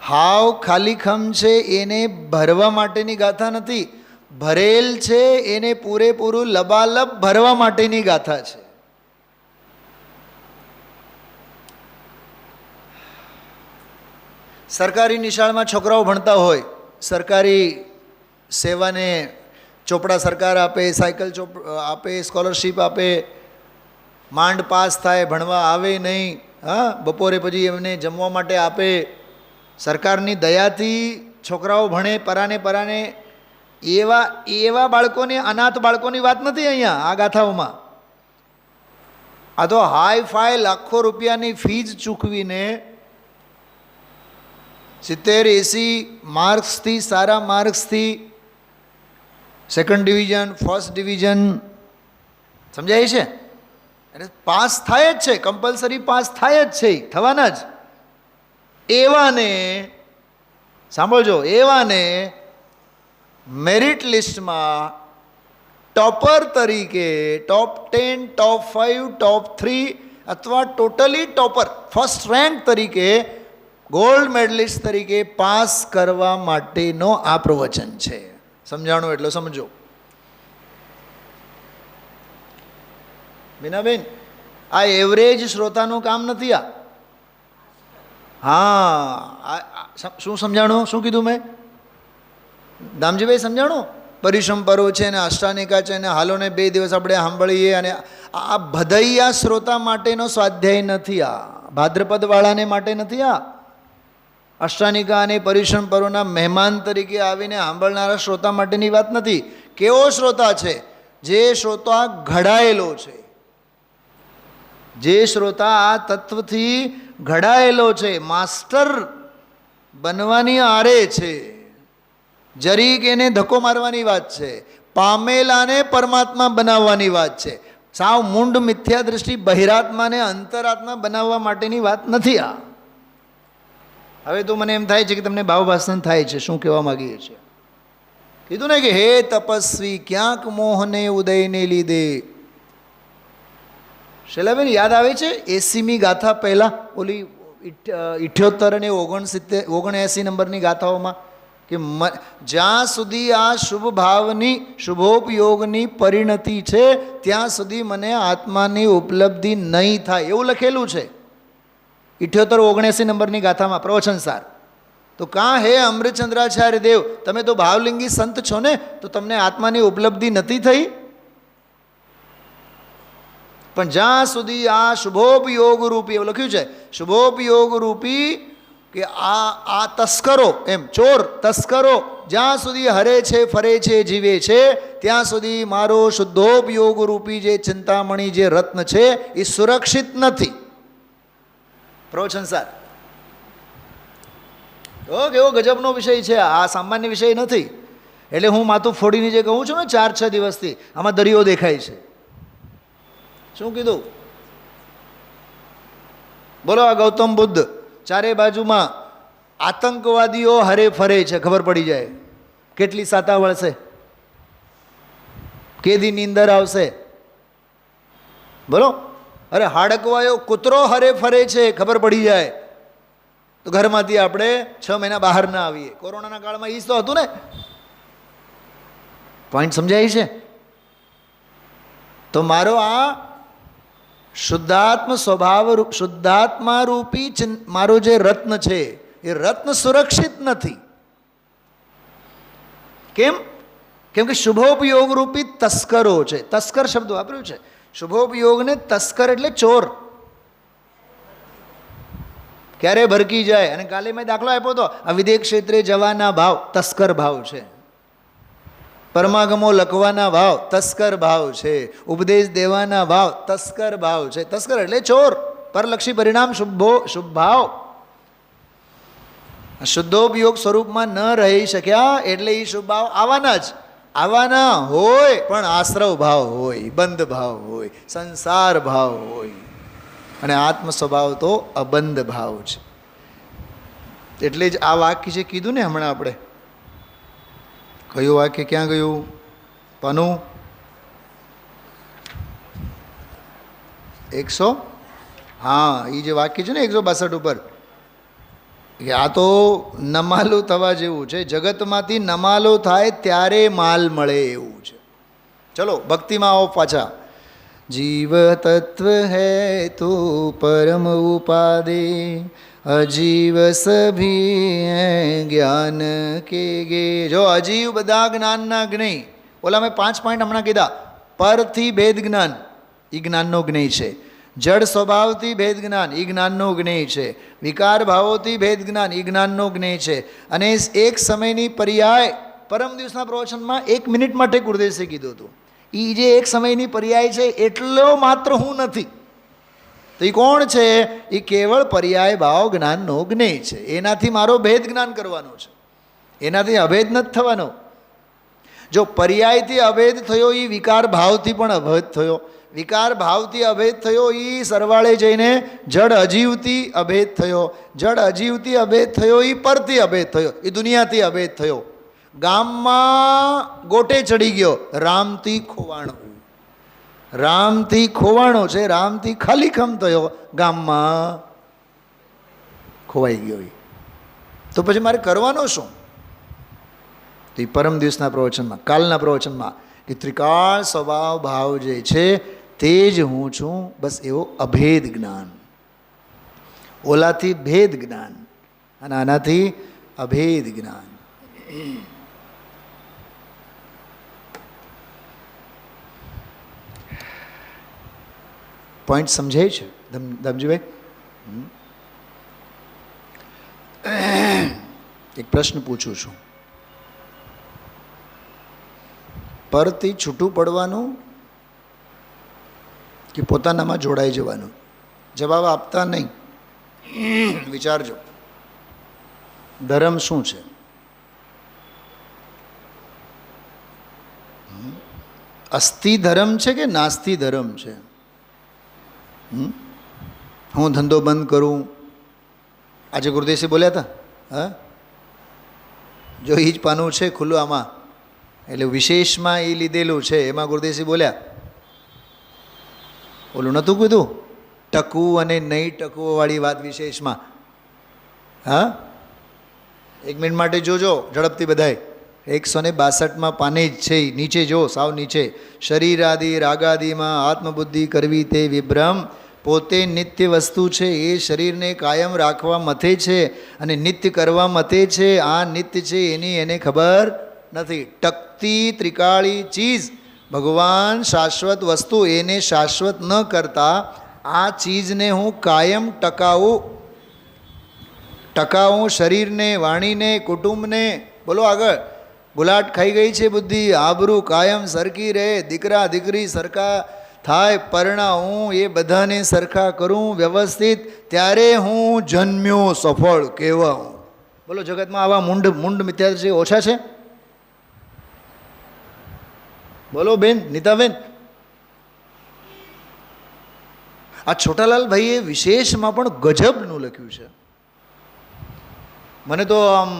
Speaker 1: હાવ ખાલીખમ છે એને ભરવા માટેની ગાથા નથી, ભરેલ છે એને પૂરેપૂરું લબાલબ ભરવા માટેની ગાથા છે. સરકારી નિશાળમાં છોકરાઓ ભણતા હોય, સરકારી સેવાને ચોપડા સરકાર આપે, સાયકલ આપે, સ્કોલરશીપ આપે, માંડ પાસ થાય, ભણવા આવે નહીં, હા, બપોરે પછી એમને જમવા માટે આપે. સરકારની દયાથી છોકરાઓ ભણે પરાને. એવા બાળકોને, અનાથ બાળકોની વાત નથી અહીંયા આ ગાથાઓમાં. આ તો હાઈ ફાઈ લાખો રૂપિયાની ફીઝ ચૂકવીને 70-80 માર્ક્સથી, સારા માર્ક્સથી સેકન્ડ ડિવિઝન, ફર્સ્ટ ડિવિઝન, સમજાય છે? એટલે પાસ થાય જ છે, કમ્પલસરી પાસ થાય જ છે, થવાના જ. એવાને સાંભળજો, એવાને મેરિટ લિસ્ટમાં ટોપર તરીકે ટોપ 10, ટોપ 5, ટોપ 3 અથવા ટોટલી ટોપર ફર્સ્ટ રેન્ક તરીકે ગોલ્ડ મેડલિસ્ટ તરીકે પાસ કરવા માટેનો આ પ્રવચન છે. સમજાણું એટલો સમજો. બીનાબેન, આ એવરેજ શ્રોતાનું કામ નથી. હા, શું સમજાણું? શું કીધું મેં? દામજીભાઈ સમજાણું? પરિશંપરો છે ને અષ્ટાનિકા છે ને હાલોને 2 દિવસ આપણે સાંભળીએ, અને આ ભદૈયા શ્રોતા માટેનો સ્વાધ્યાય નથી. આ ભાદ્રપદવાળાને માટે નથી. આ અષ્ટાનિકા અને પરિશંપરોના મહેમાન તરીકે આવીને સાંભળનારા શ્રોતા માટેની વાત નથી. કેવો શ્રોતા છે? જે શ્રોતા ઘડાયેલો છે, જે શ્રોતા આ તત્વથી ઘડાયેલો છે, માસ્ટર બનવાની આરે છે. જરીક એને ધક્કો મારવાની વાત છે, પામેલાને પરમાત્મા બનાવવાની વાત છે. સાવ મૂંડ મિથ્યા દૃષ્ટિ બહિરાત્માને અંતરાત્મા બનાવવા માટેની વાત નથી. આ હવે તો મને એમ થાય છે કે તમને ભાવભાષણ થાય છે. શું કહેવા માગીએ છીએ? કીધું ને કે હે તપસ્વી, ક્યાંક મોહને ઉદયને લીધે. શૈલાબેન યાદ આવે છે 80મી ગાથા પહેલાં, ઓલી 78 અને 79 નંબરની ગાથાઓમાં કે જ્યાં સુધી આ શુભ ભાવની શુભોપયોગની પરિણતિ છે ત્યાં સુધી મને આત્માની ઉપલબ્ધિ નહીં થાય, એવું લખેલું છે 78-79 નંબરની ગાથામાં પ્રવચન સાર. તો કાં હે અમૃતચંદ્રાચાર્ય દેવ, તમે તો ભાવલિંગી સંત છો ને, તો તમને આત્માની ઉપલબ્ધિ નથી થઈ? પણ જ્યાં સુધી આ શુભોપયોગ રૂપી, એવું લખ્યું છે, શુભોપયોગ રૂપી કે આ તસ્કરો, એમ ચોર તસ્કરો જ્યાં સુધી હરે છે, ફરે છે, જીવે છે, ત્યાં સુધી મારો શુદ્ધોપયોગ રૂપી જે ચિંતામણી જે રત્ન છે એ સુરક્ષિત નથી. પ્રવચન સાર. કેવો ગજબનો વિષય છે આ, સામાન્ય વિષય નથી. એટલે હું માથું ફોડીને જે કહું છું ને 4-6 દિવસથી, આમાં દરિયો દેખાય છે. શું કીધું? બોલો. આ ગૌતમ બુદ્ધ ચારે બાજુમાં આતંકવાદીઓ હરે ફરે છે, ખબર પડી જાય. કેટલી સાતા વળશે, કેદી નીંદર આવશે? બોલો. અરે હાડકવાયો કૂતરો હરે ફરે છે, ખબર પડી જાય તો ઘરમાંથી આપણે 6 મહિના બહાર ના આવીએ. કોરોનાના કાળમાં ઈ તો હતું ને. પોઈન્ટ સમજાય છે? તો મારો આ શુદ્ધાત્મ સ્વભાવ, શુદ્ધાત્મા રૂપી મારો જે રત્ન છે એ રત્ન સુરક્ષિત નથી. કેમ? કેમ કે શુભોપયોગ રૂપી તસ્કરો છે. તસ્કર શબ્દ વાપર્યું છે. શુભોપયોગને તસ્કર એટલે ચોર. ક્યારે ભરકી જાય. અને કાલે મેં દાખલો આપ્યો હતો, આ વિદેશ ક્ષેત્રે જવાના ભાવ તસ્કર ભાવ છે, પરમાગમો લખવાના ભાવ તસ્કર ભાવ છે, ઉપદેશ દેવાના ભાવ તસ્કર ભાવ છે. તસ્કર એટલે ચોર, પરલક્ષી પરિણામ શુભ ભાવ. શુદ્ધોપયોગ સ્વરૂપમાં ન રહી શક્યા એટલે એ શુભ ભાવ આવવાના હોય, પણ આશ્રવ ભાવ હોય, બંધ ભાવ હોય, સંસાર ભાવ હોય. અને આત્મ સ્વભાવ તો અબંધ ભાવ છે. એટલે જ આ વાક્ય જે કીધું ને હમણાં આપણે, કયું વાક્ય ક્યાં ગયું? પનું 100, હા, એ જે વાક્ય છે ને 162 ઉપર, કે આ તો નમાલું થવા જેવું છે. જગતમાંથી નમાલો થાય ત્યારે માલ મળે એવું છે. ચલો ભક્તિમાં આવો પાછા. જીવ તત્વ હૈ તો પરમ ઉપાદે, અજીવ સભી જ્ઞાન કે ગે. જો અજીવ બધા જ્ઞાનના જ્ઞેય. ઓલા મેં 5 પોઈન્ટ હમણાં કીધા. પરથી ભેદ જ્ઞાન, એ જ્ઞાનનો જ્ઞેય છે. જડ સ્વભાવથી ભેદ જ્ઞાન, એ જ્ઞાનનો જ્ઞેય છે. વિકાર ભાવોથી ભેદ જ્ઞાન, એ જ્ઞાનનો જ્ઞેય છે. અને એક સમયની પર્યાય, પરમ દિવસના પ્રવચનમાં 1 મિનિટ માટે ગુરુદેશે કીધું હતું. એ જે એક સમયની પર્યાય છે એટલો માત્ર હું નથી. તો એ કોણ છે? એ કેવળ પર્યાય ભાવ જ્ઞાનનો જ્ઞેય છે. એનાથી મારો ભેદ જ્ઞાન કરવાનો છે, એનાથી અભેદ નથી થવાનો. જો પર્યાયથી અભેદ થયો એ વિકાર ભાવથી પણ અભેદ થયો, વિકાર ભાવથી અભેદ થયો એ સરવાળે જઈને જડ અજીવથી અભેદ થયો, જડ અજીવથી અભેદ થયો એ પરથી અભેદ થયો, એ દુનિયાથી અભેદ થયો. ગામમાં ગોટે ચડી ગયો, રામથી ખોવાણો. રામથી ખોવાણો છે, રામથી ખાલીખમ થયો, ગામમાં ખોવાઈ ગયો. તો પછી મારે કરવાનો શું? તો એ પરમ દિવસના પ્રવચનમાં, કાલના પ્રવચનમાં, કે ત્રિકાળ સ્વભાવ ભાવ જે છે તે જ હું છું, બસ એવો અભેદ જ્ઞાન. ઓલાથી ભેદ જ્ઞાન અને આનાથી અભેદ જ્ઞાન. પોઈન્ટ સમજાય છે ધમજીભાઈ? એક પ્રશ્ન પૂછું છું, પરથી છૂટું પડવાનું કે પોતાનામાં જોડાઈ જવાનું? જવાબ આપતા નહીં, વિચારજો. ધર્મ શું છે? અસ્થિ ધર્મ છે કે નાસ્તિ ધર્મ છે? હું ધંધો બંધ કરું, આજે ગુરુદેવસિંહ બોલ્યા હતા, હા, જો એ જ પાનું છે ખુલ્લું આમાં, એટલે વિશેષમાં એ લીધેલું છે, એમાં ગુરુદેવસિંહ બોલ્યા. ઓલું નહોતું કીધું ટકવું અને નહીં ટકવું વાળી વાત વિશેષમાં. હા, એક મિનિટ માટે જોજો ઝડપથી બધાય. 162માં પાને જ છે, નીચે જો, સાવ નીચે. શરીર આદિ રાગાદિમાં આત્મબુદ્ધિ કરવી તે વિભ્રમ, પોતે નિત્ય વસ્તુ છે એ શરીરને કાયમ રાખવા મથે છે અને નિત્ય કરવા મથે છે. આ નિત્ય છે એની એને ખબર નથી. ટકતી ત્રિકાળી ચીજ ભગવાન શાશ્વત વસ્તુ, એને શાશ્વત ન કરતા આ ચીજને હું કાયમ ટકાવું શરીરને, વાણીને, કુટુંબને. બોલો આગળ. ગુલાટ ખાઈ ગઈ છે બુદ્ધિ, આબરૂ કાયમ સરખી રહે, દીકરા દીકરી સરખા થાય, પરણાવું, એ બધાને સરખા કરું વ્યવસ્થિત, ત્યારે હું જન્મ્યો સફળ કહેવાઉં. બોલો, જગતમાં આવા મૂંડ મિથ્યા છે ઓછા છે? બોલો બેન, નીતાબેન. આ છોટાલાલભાઈએ વિશેષમાં પણ ગજબનું લખ્યું છે. મને તો આમ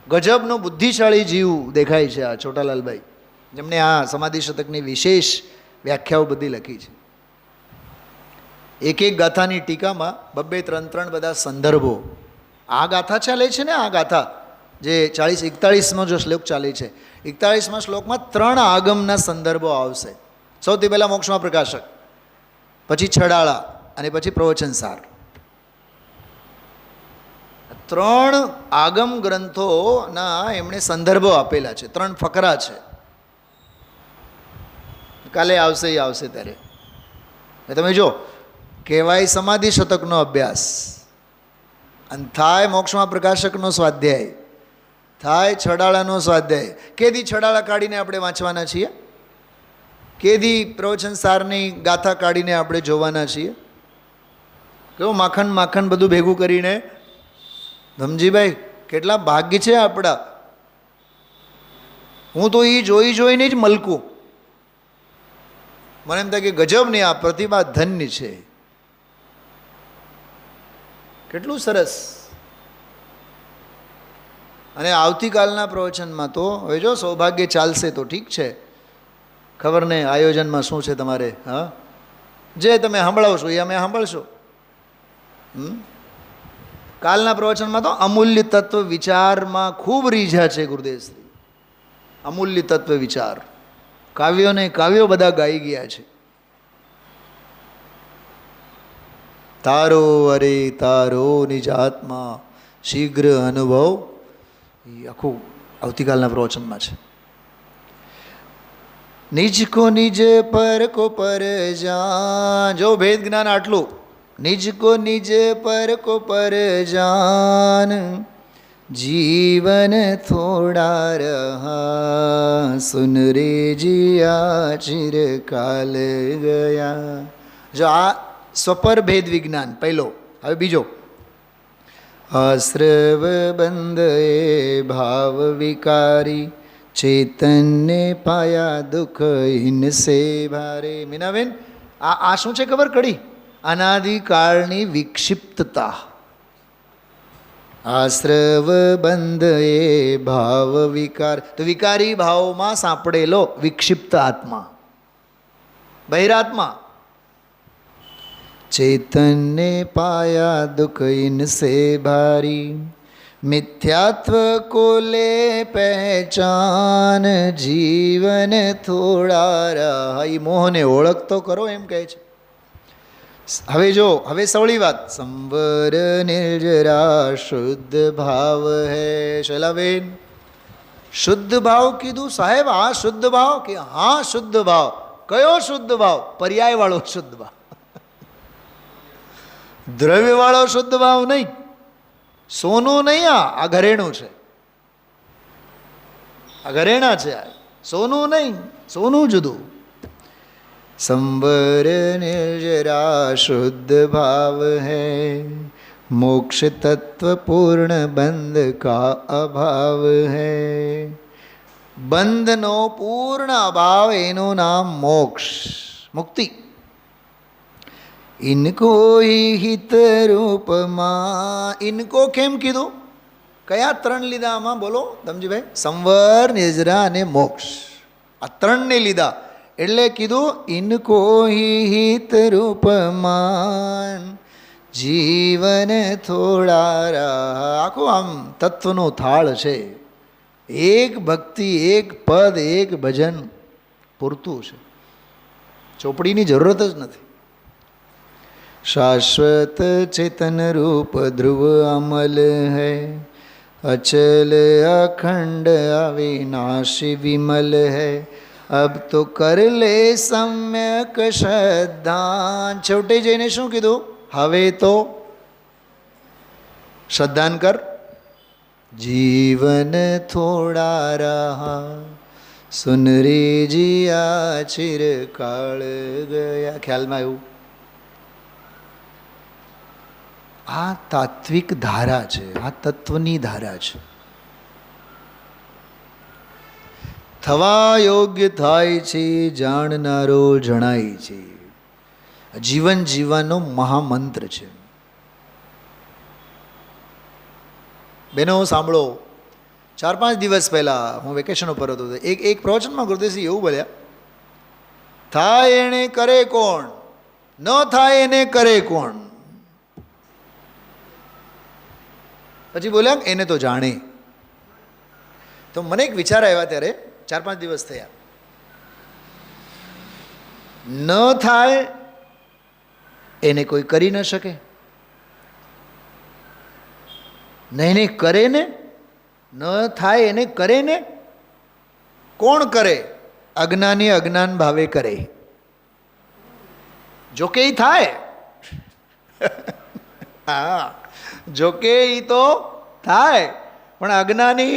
Speaker 1: ગજબનો બુદ્ધિશાળી જીવ દેખાય છે આ છોટાલાલભાઈ, જેમણે આ સમાધિ શતકની વિશેષ વ્યાખ્યાઓ બધી લખી છે. એક એક ગાથાની ટીકામાં 2-3 બધા સંદર્ભો. આ ગાથા ચાલે છે ને, આ ગાથા જે 41-41માં જો શ્લોક ચાલે છે, 41માં શ્લોકમાં 3 આગમના સંદર્ભો આવશે. સૌથી પહેલાં મોક્ષમાં પ્રકાશક, પછી છડાળા અને પછી પ્રવચનસાર. 3 આગમ ગ્રંથોના એમણે સંદર્ભો આપેલા છે, 3 ફકરા છે. કાલે આવશે એ આવશે ત્યારે તમે જો. કહેવાય સમાધિ શતકનો અભ્યાસ, અને થાય મોક્ષમાં પ્રકાશકનો સ્વાધ્યાય, થાય છડાળાનો સ્વાધ્યાય. કેદી છડાળા કાઢીને આપણે વાંચવાના છીએ? કેદી પ્રવચનસારની ગાથા કાઢીને આપણે જોવાના છીએ? કેવું માખણ બધું ભેગું કરીને. ધમજીભાઈ, કેટલા ભાગ્ય છે આપણા. હું તો એ જોઈને જ મલકું. મને એમ થાય કે ગજબની આ પ્રતિભા ધન્ય છે, કેટલું સરસ. અને આવતીકાલના પ્રવચનમાં તો હવે જો સૌભાગ્ય ચાલશે તો ઠીક છે, ખબર નહીં આયોજનમાં શું છે તમારે. હા, જે તમે સાંભળાવશો એ અમે સાંભળશો. કાલના પ્રવચનમાં તો અમૂલ્ય તત્વ વિચારમાં ખૂબ રીઝા છે ગુરુદેવશ્રી. અમૂલ્ય તત્વ વિચાર, કાવ્યો બધા ગાઈ ગયા છે. તારો અરે તારો નિજાત્મા શીઘ્ર અનુભવ, એ આખું આવતીકાલના પ્રવચનમાં છે. નિજ કો નિજ પર કો પર જાન, જો ભેદ જ્ઞાન આટલું. નિજ કો નિજ પર કો પર જાન, जीवन थोड़ा रहा सुन रे जिया चिरकाल गया. જો આ સ્વપર ભેદ વિજ્ઞાન પહેલો. હવે બીજો, આશ્રવ બંધ એ ભાવ વિકારી ચેતનને પાયા દુઃખ ઇનસે ભારે. મીનાબેન, આ શું છે ખબર? કડી અનાદિકાળની વિક્ષિપ્તતા. આશ્રવ બંધ એ ભાવ વિકાર. તો વિકારી ભાવમાં સાંપડેલો વિક્ષિપ્ત આત્મા, બહિરાત્મા. ચેતનને પાયા દુઃખ ઇનસે ભારી, મિથ્યાત્વ को ले पहचान, जीवन थोड़ा रहा. એ મોહને ઓળખ તો કરો એમ કહે છે. હવે જો, હવે સવળી વાત. સંવર નિર્જરા શુદ્ધ ભાવ હૈ. શૈલાબેન, શુદ્ધ ભાવ કીધું સાહેબ. હા શુદ્ધ ભાવ કે હા શુદ્ધ ભાવ. કયો શુદ્ધ ભાવ? પર્યાય વાળો શુદ્ધ ભાવ, દ્રવ્ય વાળો શુદ્ધ ભાવ નહીં. સોનું નહીં, આ ઘરેણું છે, આ ઘરેણા છે. સોનું નહીં, સોનું જુદું. संवर निर्जरा शुद्ध भाव है, मोक्ष तत्व पूर्ण बंध का अभाव है. બંધનો પૂર્ણ અભાવ, એનું નામ મોક્ષ, મુક્તિ. ઇનકો હિત રૂપમાં. ઇનકો કેમ કીધું? કયા ત્રણ લીધા આમાં બોલો ધમજીભાઈ? સંવર, નિર્જરા અને મોક્ષ, આ ત્રણને લીધા. એટલે કીધું ઇનકો હિત રૂપમાન, જીવન થોડા રહા. આખું આમ તત્વનો થાળ છે. એક ભક્તિ, એક પદ, એક ભજન પૂરતું છે. ચોપડીની જરૂરત જ નથી. શાશ્વત ચેતન રૂપ ધ્રુવ અમલ હૈ, અચલ અખંડ અવિનાશી વિમલ હૈ. अब तो कर ले सम्यक श्रद्धान. છેવટે જઈને શું કીધું? હવે તો શ્રદ્ધાન કર. જીવન થોડા રહા, સુન રે જીયા ચિરકાળ ગયા. ખ્યાલમાં આવ્યું? આ તાત્વિક ધારા છે, આ તત્વની ધારા છે. થવા યોગ્ય થાય છે, જાણનારો જણાય છે. જીવન જીવવાનો મહામંત્ર છે. બહેનો સાંભળો, 4-5 દિવસ પહેલાં હું વેકેશન ઉપર હતો. એક પ્રવચનમાં ગુરુદેવજી એવું બોલ્યા, થાય એને કરે કોણ, ન થાય એને કરે કોણ. પછી બોલ્યા એને તો જાણે. તો મને એક વિચાર આવ્યા ત્યારે, 4-5 દિવસ થયા. ન થાય એને કોઈ કરી ન શકે, ને એને કરે ને, ન થાય એને કરે ને. કોણ કરે? અજ્ઞાની અજ્ઞાન ભાવે કરે. જોકે એ થાય, હા જોકે એ તો થાય, પણ અજ્ઞાની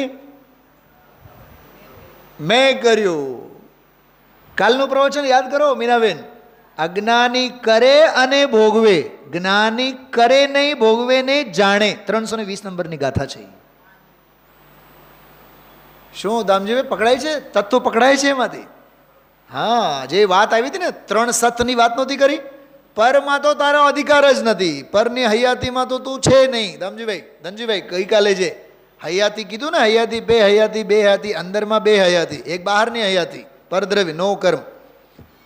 Speaker 1: મેં કર્યું. કાલનું પ્રવચન યાદ કરો મીનાબેન. અજ્ઞાની કરે અને ભોગવે, જ્ઞાની કરે નહીં, ભોગવે નહીં, જાણે. 320 નંબરની ગાથા છે. શું દામજીભાઈ પકડાય છે? તત્વ પકડાય છે એમાંથી. હા, જે વાત આવી હતી ને, 3 સતની વાત નહોતી કરી. પરમાં તો તારો અધિકાર જ નથી, પરની હયાતીમાં તો તું છે નહીં. દામજીભાઈ, ધનજીભાઈ ગઈકાલે જે હયાતી કીધું ને, હયાતી બે હયાતી, બે હયાતી, અંદરમાં બે હયાતી, એક બહારની હયાતી, પરદ્રવ્ય નો કર્મ,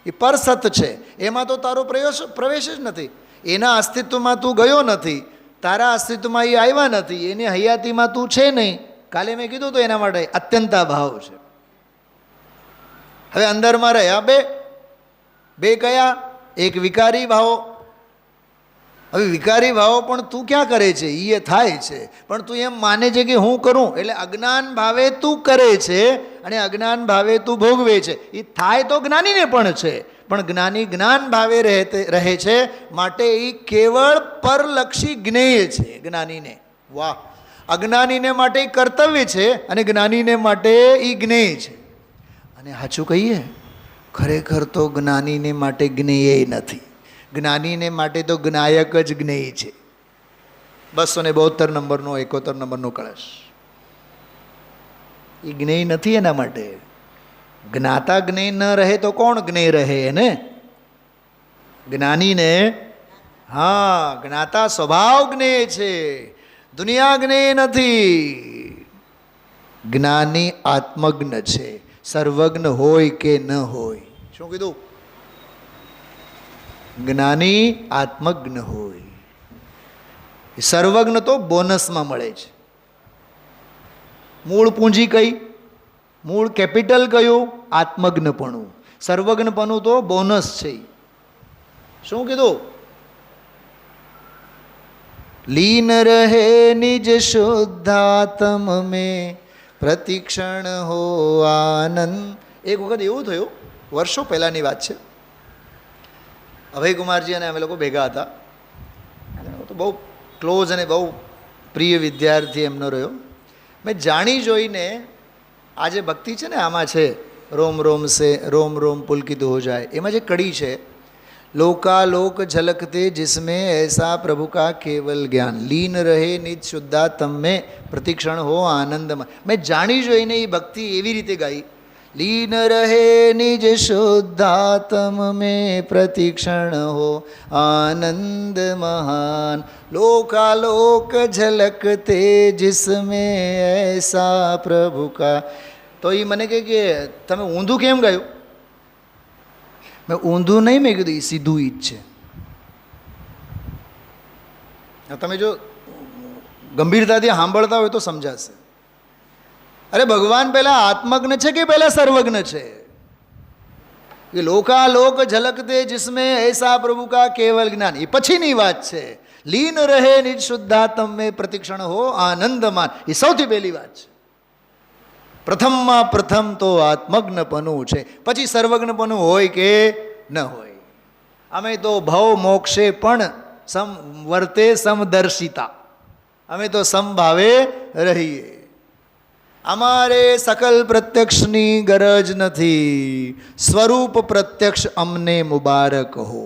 Speaker 1: એ પર સત છે. એમાં તો તારો પ્રવેશ જ નથી. એના અસ્તિત્વમાં તું ગયો નથી, તારા અસ્તિત્વમાં એ આવ્યા નથી, એની હયાતીમાં તું છે નહીં. કાલે મેં કીધું તો એના માટે અત્યંતા ભાવ છે. હવે અંદરમાં રહ્યા બે કયા? એક વિકારી ભાવો. હવે વિકારી ભાવો પણ તું ક્યાં કરે છે? એ થાય છે, પણ તું એમ માને છે કે હું કરું, એટલે અજ્ઞાન ભાવે તું કરે છે અને અજ્ઞાન ભાવે તું ભોગવે છે. એ થાય તો જ્ઞાનીને પણ છે, પણ જ્ઞાની જ્ઞાન ભાવે રહે છે, માટે એ કેવળ પરલક્ષી જ્ઞેય છે જ્ઞાનીને. વાહ! અજ્ઞાનીને માટે કર્તવ્ય છે અને જ્ઞાનીને માટે એ જ્ઞેય છે. અને સાચું કહીએ, ખરેખર તો જ્ઞાનીને માટે જ્ઞેય નથી, જ્ઞાનીને માટે તો જ્ઞાયક જ જ્ઞેય છે. 272 નંબરનો 71 નંબરનો કળશ એ જ્ઞેય નથી. એના માટે જ્ઞાતા જ્ઞેય ન રહે તો કોણ જ્ઞેય રહે એને? જ્ઞાનીને. હા, જ્ઞાતા સ્વભાવ જ્ઞેય છે. દુનિયા જ્ઞેય નથી. જ્ઞાની આત્મજ્ઞ છે, સર્વજ્ઞ હોય કે ન હોય. શું કીધું? જ્ઞાની આત્મજ્ઞ હોય. સર્વજ્ઞ તો બોનસમાં મળે છે. મૂળ પૂંજી કઈ? મૂળ કેપિટલ કયું? આત્મજ્ઞપણું. સર્વજ્ઞપણું તો બોનસ છે. શું કીધું? લીન રહે નિજ શુદ્ધાત્મ में પ્રતિક્ષણ હો આનંદ. એક વખત એવું થયું, વર્ષો પહેલાંની વાત છે. અભયકુમારજી અને અમે લોકો ભેગા હતા. અને તો બહુ ક્લોઝ અને બહુ પ્રિય વિદ્યાર્થી એમનો રહ્યો. મેં જાણી જોઈને આ જે ભક્તિ છે ને આમાં છે, રોમ રોમ સે રોમ રોમ પુલકિત હો જાય, એમાં જે કડી છે, लोकालोक झलकते जिसमें ऐसा प्रभु का केवल ज्ञान, लीन रहे निज शुद्धात्म में प्रतिक्षण हो आनंदमय. મેં જાણી જોઈને એ ભક્તિ એવી રીતે ગાઈ, લીન રહે નિજ શુદ્ધાત્મ में प्रतिक्षण हो आनंद महान, लोकालोक झलकते जिसमें ऐसा प्रभु का. તો એ મને કહે કે તમે ઊંધું કેમ ગાયું? મેં ઊંધું નહીં, મેં કીધું એ સીધું ઈ જ છે. તમે જો ગંભીરતાથી સાંભળતા હોય તો સમજાશે. અરે ભગવાન પહેલા આત્મજ્ઞ છે કે પહેલા સર્વજ્ઞ છે? એ લોકાલોક ઝલકતે જિસમે ऐसा प्रभु का केवल ज्ञान, એ પછીની વાત છે. લીન રહે નિજ શુદ્ધાત્મ में प्रतिक्षण हो आनंदमान, એ સૌથી પહેલી વાત છે. પ્રથમમાં પ્રથમ તો આત્મજ્ઞપણું છે, પછી સર્વજ્ઞપણું હોય કે ન હોય. અમે તો ભવ મોક્ષે પણ વર્તે સમદર્શિતા, અમે તો સમભાવે રહીએ. અમારે સકલ પ્રત્યક્ષની ગરજ નથી, સ્વરૂપ પ્રત્યક્ષ અમને મુબારક હો.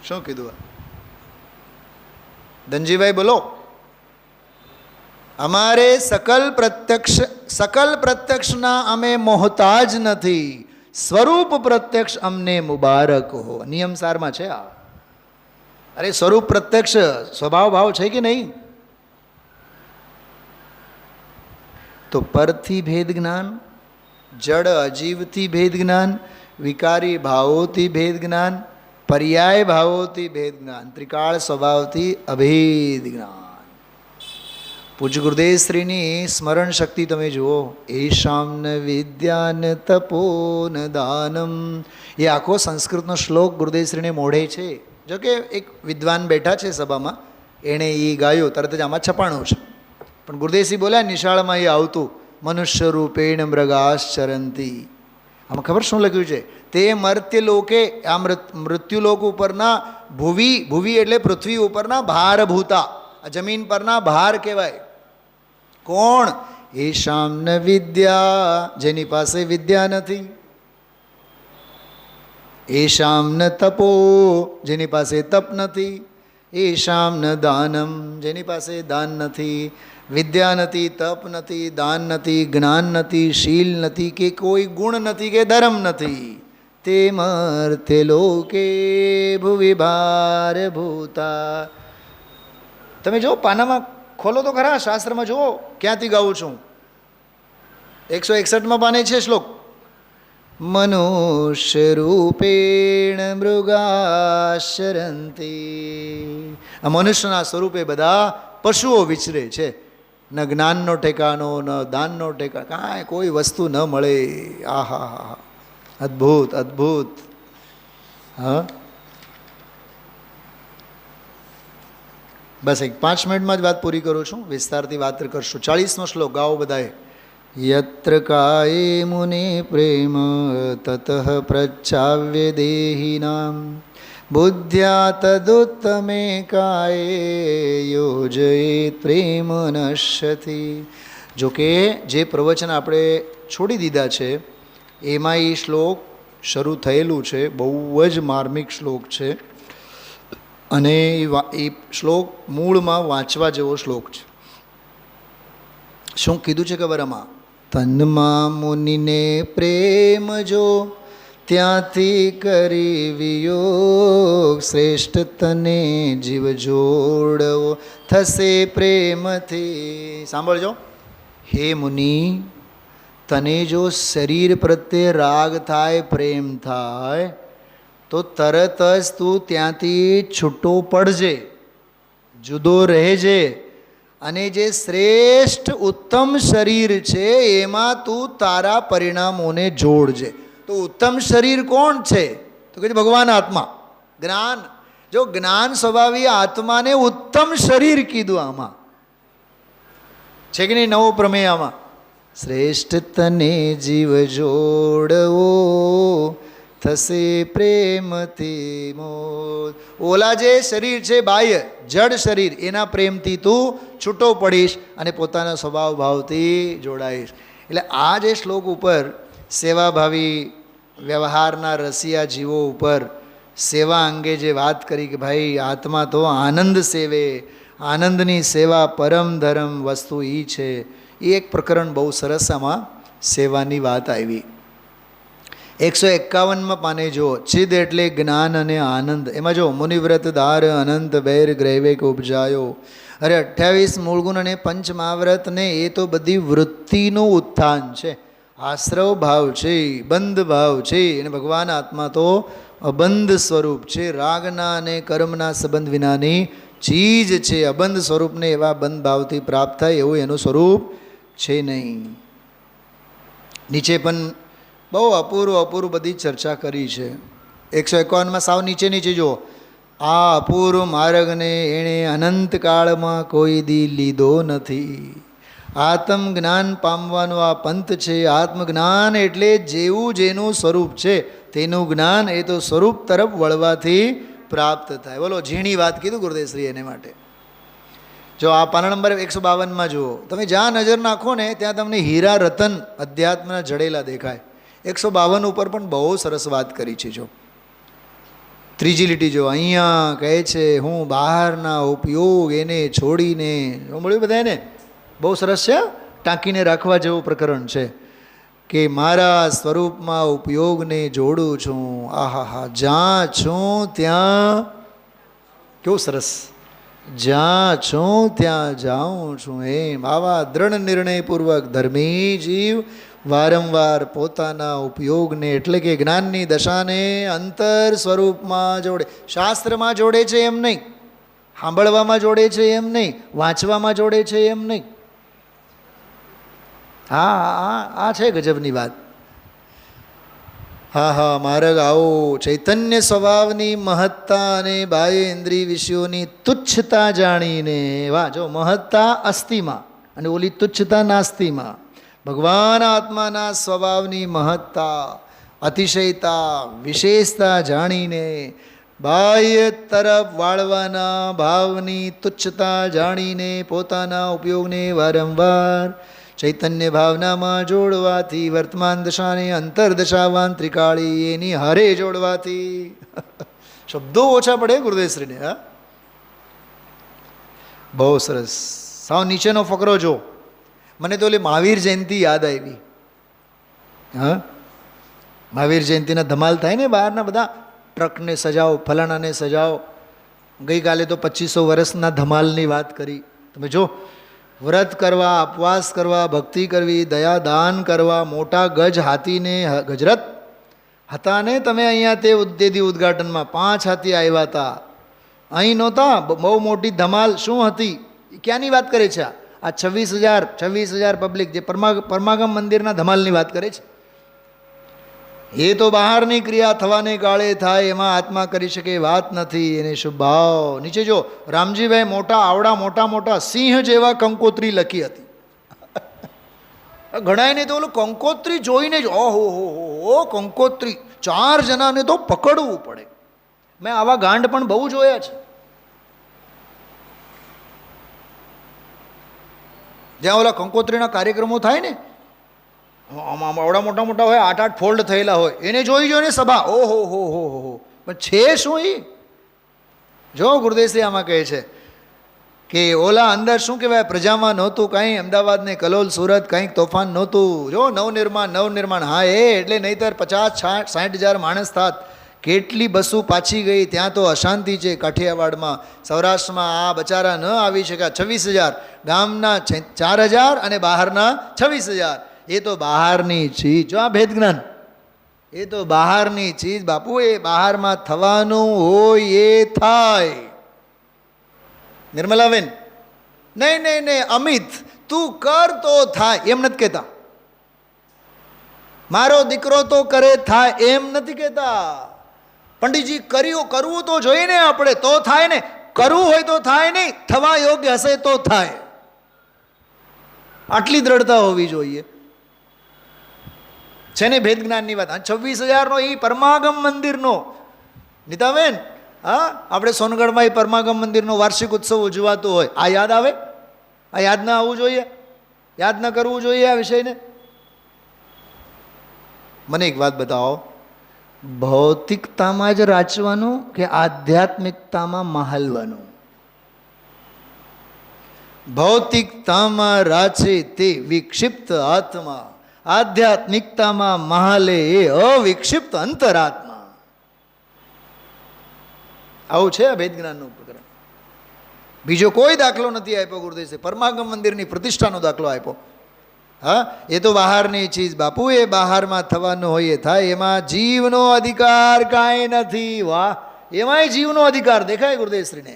Speaker 1: શું કીધું ધનજીભાઈ? બોલો. અમારે સકલ પ્રત્યક્ષના અમે મોહતાજ નથી, સ્વરૂપ પ્રત્યક્ષ અમને મુબારક હો. નિયમ સારમાં છે આ. અરે સ્વરૂપ પ્રત્યક્ષ સ્વભાવ ભાવ છે કે નહીં? તો પરથી ભેદ જ્ઞાન, જડ અજીવથી ભેદ જ્ઞાન, વિકારી ભાવોથી ભેદ જ્ઞાન, પર્યાય ભાવોથી ભેદ જ્ઞાન, ત્રિકાળ સ્વભાવથી અભેદ જ્ઞાન. પૂજ્ય ગુરુદેવ શ્રીની સ્મરણ શક્તિ તમે જુઓ. એશામ્ન વિદ્યાન તપોન દાનમ, એ આખો સંસ્કૃતનો શ્લોક ગુરુદેવ શ્રીને મોઢે છે. જો કે એક વિદ્વાન બેઠા છે સભામાં, એણે એ ગાયો, તરત જ આમાં છપાણું છે. પણ ગુરુદેવસિંહ બોલ્યા નિશાળમાં એ આવતું, મનુષ્ય રૂપેણ મૃગાશ ચરંતી. આમાં ખબર શું લખ્યું છે? તે મર્ત્ય લોકે, આ મૃત્યુલોક ઉપરના ભુવી એટલે પૃથ્વી ઉપરના ભારભૂતા, આ જમીન પરના ભાર કહેવાય. કોણ? એશામ ન વિદ્યા, જેની પાસે વિદ્યા નથી. એશામ ન તપો, જેની પાસે તપ નથી. એશામ ન દાનમ, જેની પાસે દાન નથી. વિદ્યા નથી, તપ નથી, દાન નથી, જ્ઞાન નથી, શીલ નથી, કે કોઈ ગુણ નથી, કે ધર્મ નથી. તે મર્ત્ય લોકે ભુવિ ભારભૂતા. તમે જો પાનામાં ખોલો તો ખરા, શાસ્ત્રમાં જુઓ. ક્યાંથી ગાઉં છું? 161માં પાને છે શ્લોક. મનુષ્ય રૂપેણ મૃગાશરંતી. આ મનુષ્યના સ્વરૂપે બધા પશુઓ વિચરે છે. ન જ્ઞાનનો ઠેકાનો, ન દાનનો ઠેકાનો, કાંઈ કોઈ વસ્તુ ન મળે. આહા હા, અદ્ભુત અદ્ભુત. હા, બસ એક 5 મિનિટમાં જ વાત પૂરી કરું છું, વિસ્તારથી વાત કરશું. 40નો શ્લોક ગાઓ બધાએ. યત્ર કાયે મુનિ પ્રેમ તતઃ પ્રચ્છાવ્ય દેહિનામ, બુદ્ધ્યા તદુત્તમે કાયે યોજયેત પ્રેમ નશ્યતિ. જોકે જે પ્રવચન આપણે છોડી દીધા છે એમાં એ શ્લોક શરૂ થયેલું છે. બહુ જ માર્મિક શ્લોક છે અને એ શ્લોક મૂળમાં વાંચવા જેવો શ્લોક છે. શું કીધું છે ખબર આમાં? તન્મા મુનિને પ્રેમ જો ત્યાંથી કરી વિયોગ, શ્રેષ્ઠ તને જીવ જોડવો થશે પ્રેમથી. સાંભળજો, હે મુનિ, તને જો શરીર પ્રત્યે રાગ થાય, પ્રેમ થાય, તો તરત જ તું ત્યાંથી છૂટો પડજે, જુદો રહેજે, અને જે શ્રેષ્ઠ ઉત્તમ શરીર છે એમાં તું તારા પરિણામોને જોડજે. તો ઉત્તમ શરીર કોણ છે? તો કે ભગવાન આત્મા, જ્ઞાન. જો જ્ઞાન સ્વભાવી આત્માને ઉત્તમ શરીર કીધું. આમાં છે કે નહીં નવો પ્રમેય? આમાં શ્રેષ્ઠ તને જીવ જોડવો થશે પ્રેમથી મોદ. ઓલા જે શરીર છે બાહ્ય જડ શરીર, એના પ્રેમથી તું છૂટો પડીશ અને પોતાના સ્વભાવ ભાવથી જોડાઈશ. એટલે આ જે શ્લોક ઉપર સેવાભાવી વ્યવહારના રસિયા જીવો ઉપર સેવા અંગે જે વાત કરી કે ભાઈ આત્મા તો આનંદ સેવે, આનંદની સેવા પરમ ધર્મ વસ્તુ એ છે, એ એક પ્રકરણ બહુ સરસ આમાં સેવાની વાત આવી. 151માં પાને જો ચિદ એટલે જ્ઞાન અને આનંદ. એમાં જો મુનિવ્રત ધાર અનંત બૈર ગ્રૈવેક ઉપજાયો. અરે 28 મૂળગુણ અને પંચમહાવ્રત ને એ તો બધી વૃત્તિનું ઉત્થાન છે, આશ્રવ ભાવ છે, બંધ ભાવ છે. અને ભગવાન આત્મા તો અબંધ સ્વરૂપ છે, રાગના અને કર્મના સંબંધ વિનાની ચીજ છે. અબંધ સ્વરૂપને એવા બંધ ભાવથી પ્રાપ્ત થાય એવું એનું સ્વરૂપ છે નહીં. નીચે પણ બહુ અપૂર્વ બધી ચર્ચા કરી છે. 151માં સાવ નીચે જુઓ, આ અપૂર્વ માર્ગને એણે અનંતકાળમાં કોઈ દી લીધો નથી. આત્મજ્ઞાન પામવાનો આ પંથ છે. આત્મજ્ઞાન એટલે જેવું જેનું સ્વરૂપ છે તેનું જ્ઞાન, એ તો સ્વરૂપ તરફ વળવાથી પ્રાપ્ત થાય. બોલો, ઝીણી વાત કીધું ગુરુદેવશ્રી એને માટે. જો આ પાના નંબર 152માં જુઓ, તમે જ્યાં નજર નાખો ને ત્યાં તમને હીરા રતન અધ્યાત્મના જડેલા દેખાય. 152 ઉપર પણ બહુ સરસ વાત કરી છે. જો ત્રીજી લીટી જો, અહીંયા કહે છે હું બહારના ઉપયોગ એને છોડીને, મળ્યું બધાને? બહુ સરસ છે, ટાંકીને રાખવા જેવું પ્રકરણ છે કે મારા સ્વરૂપમાં ઉપયોગને જોડું છું. આહાહા, જ્યાં છું ત્યાં, કેવું સરસ, જ્યાં છું ત્યાં જાઉં છું. એમ આવા દ્રઢ નિર્ણયપૂર્વક ધર્મી જીવ વારંવાર પોતાના ઉપયોગને એટલે કે જ્ઞાનની દશાને અંતર સ્વરૂપમાં જોડે. શાસ્ત્રમાં જોડે છે એમ નહીં, સાંભળવામાં જોડે છે એમ નહીં, વાંચવામાં જોડે છે એમ નહીં. આ છે ગજબની વાત. હા, માર્ગ આવો ચૈતન્ય સ્વભાવની મહત્તા અને બાહ્ય ઇન્દ્રિય વિષયોની તુચ્છતા જાણીને. વાહ, જો મહત્તા અસ્થિમાં અને ઓલી તુચ્છતા નાસ્તિમાં. ભગવાન આત્માના સ્વભાવની મહત્તા, અતિશયતા, વિશેષતા જાણીને બાહ્ય તરફ વાળવાના ભાવની તુચ્છતા જાણીને પોતાના ઉપયોગને વારંવાર ચૈતન્ય ભાવનામાં જોડવાથી, વર્તમાન દશાને અંતરદશાવાન ત્રિકાળી એની હારે જોડવાથી. શબ્દો ઓછા પડે ગુરુદેવશ્રીને. હા, બહુ સરસ. સાવ નીચેનો ફકરો જો, મને તો ઓલી મહાવીર જયંતિ યાદ આવી. હા, મહાવીર જયંતિના ધમાલ થાય ને, બહારના બધા ટ્રકને સજાવો, ફલાણાને સજાવો. ગઈકાલે તો 2500 વર્ષના ધમાલની વાત કરી. તમે જો, વ્રત કરવા, ઉપવાસ કરવા, ભક્તિ કરવી, દયા દાન કરવા, મોટા ગજ હાથીને ગજરાત હતા ને. તમે અહીંયા તે ઉદ્ઘાટનમાં 5 હાથી આવ્યા હતા, અહીં નહોતા. બહુ મોટી ધમાલ શું હતી, ક્યાંની વાત કરે છે? આ 26,000 પબ્લિક જે પરમાગમ મંદિરના ધમાલની વાત કરે છે. એ તો બહારની ક્રિયા થવાને કાળે થાય, એમાં આત્મા કરી શકે વાત નથી. એને શુભ ભાવ. નીચે જો, રામજીભાઈ આવડા મોટા સિંહ જેવા કંકોત્રી લખી હતી. ઘણાને તો ઓલું કંકોત્રી જોઈને જ ઓહો કંકોત્રી, 4 જણાને તો પકડવું પડે. મેં આવા ગાંડ પણ બહુ જોયા છે. જ્યાં ઓલા કંકોત્રીના કાર્યક્રમો થાય ને, આવડા મોટા હોય, 8 ફોલ્ડ થયેલા હોય, એને જોઈને સભા, ઓહો. પણ છે શું એ? જો ગુરુદેવશ્રી આમાં કહે છે કે ઓલા અંદર શું કહેવાય, પ્રજામાં નહોતું કાંઈ, અમદાવાદ ને કલોલ સુરત કંઈક તોફાન નહોતું. જો નવનિર્માણ હા એટલે નહીંતર 50-60 હજાર માણસ થાત. કેટલી બસો પાછી ગઈ, ત્યાં તો અશાંતિ છે. કાઠિયાવાડમાં સૌરાષ્ટ્રમાં આ બચારા ન આવી શક્યા. 26,000 ગામના 4,000 અને બહારના 26,000. એ તો બહારની ચીજ. જો આ ભેદ જ્ઞાન, એ તો બહારની ચીજ બાપુ. એ બહારમાં થવાનું હોય એ થાય. નિર્મલાબેન, નહીં અમિત તું કર તો થાય એમ નથી કહેતા. મારો દીકરો તો કરે થાય એમ નથી કહેતા. પંડિતજી કરવું તો જોઈએ ને, આપણે તો થાય ને. કરવું હોય તો થાય નહીં, થવા યોગ્ય હશે તો થાય. આટલી દ્રઢતા હોવી જોઈએ. છે ને ભેદ જ્ઞાનની વાત. 26,000નો એ પરમાગમ મંદિરનો. નીતાબેન, હા, આપણે સોનગઢમાં એ પરમાગમ મંદિરનો વાર્ષિક ઉત્સવ ઉજવાતો હોય. આ યાદ આવે? આ યાદ ના આવવું જોઈએ, યાદ ન કરવું જોઈએ આ વિષયને. મને એક વાત બતાવો, ભૌતિકતામાં જ રાચવાનું કે આધ્યાત્મિકતામાં મહાલવાનું? ભૌતિકતામાં રાચે તે વિક્ષિપ્ત આત્મા, આધ્યાત્મિકતામાં મહાલે એ અવિક્ષિપ્ત અંતરાત્મા. આવું છે આ ભેદ જ્ઞાનનું પ્રકરણ. બીજો કોઈ દાખલો નથી આપ્યો ગુરુદેવ. પરમાગમ મંદિરની પ્રતિષ્ઠાનો દાખલો આપ્યો. હા, એ તો બહારની ચીજ બાપુ. એ બહારમાં થવાનું હોય એ થાય. એમાં જીવનો અધિકાર કાંઈ નથી. વાહ, એમાંય જીવનો અધિકાર દેખાય ગુરુદેવશ્રીને.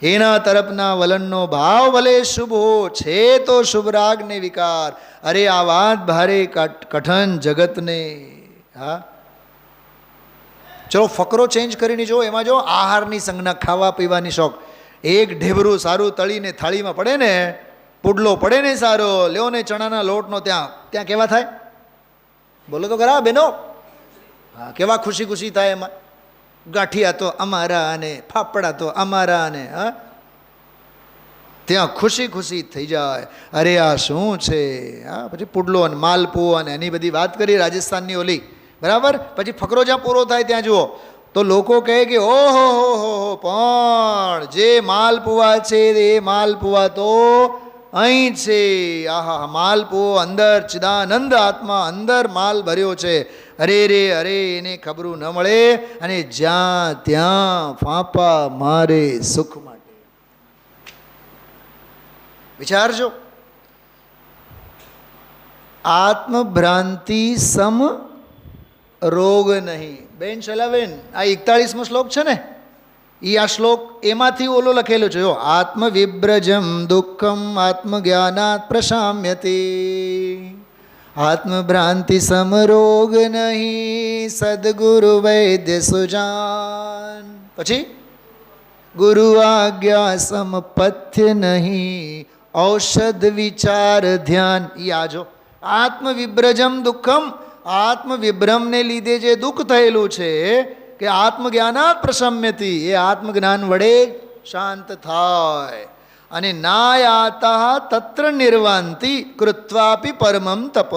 Speaker 1: એના તરફના વલણનો ભાવ ભલે શુભ હો, છે તો શુભ રાગને વિકાર. અરે આ વાત ભારે કઠન જગતને. હા, ચલો ફકરો ચેન્જ કરીને જો. એમાં જો આહારની સંજ્ઞા, ખાવા પીવાની શોખ. એક ઢેબરું સારું તળીને થાળીમાં પડે ને, પુડલો પડે ને સારો, લ્યો ને ચણાના લોટનો, ત્યાં કેવા થાય? બોલો તો ખરા બેનો. હા, કેવા ખુશી થાય એમાં. ગાંઠિયા તો અમારા અને ફાફડા તો અમારા અને હા, ત્યાં ખુશી થઈ જાય. અરે આ શું છે? હા, પછી પુડલો અને માલપુઓ અને એની બધી વાત કરી રાજસ્થાનની ઓલી, બરાબર. પછી ફકરો જ્યાં પૂરો થાય ત્યાં જુઓ તો લોકો કહે કે ઓહો હો, પણ જે માલપુઆ છે એ માલપુઆ તો અહીં છે. આહા, માલપુઓ અંદર ચિદાનંદ આત્મા અંદર માલ ભર્યો છે. અરે એને ખબરું ન મળે અને જ્યાં ત્યાં ફાંપા મારે સુખ માટે. વિચારજો, આત્મભ્રાંતિ સમ રોગ નહીં. બેન શૈલાબેન, આ 41મો શ્લોક છે ને, એ આ શ્લોક એમાંથી ઓલો લખેલો છે. આત્મવિબ્રજમ દુઃખમ આત્મજ્ઞાનાત પ્રશામ્યતે. આત્મભ્રાંતિ સમરોગ નહીં સદગુરુ વૈદ્ય સુજાન. પછી ગુરુ આજ્ઞા સમપથ્ય નહીં ઔષધ વિચાર ધ્યાન. ઈ આજો આત્મવિબ્રજમ દુઃખમ, આત્મવિભ્રમને લીધે જે દુઃખ થયેલું છે કે આત્મજ્ઞાનાત પ્રશમ્યતિ, એ આત્મજ્ઞાન વડે શાંત થાય. અને નાયાતા તત્ર નિર્વાંતિ કૃત્વાપી પરમમ તપ.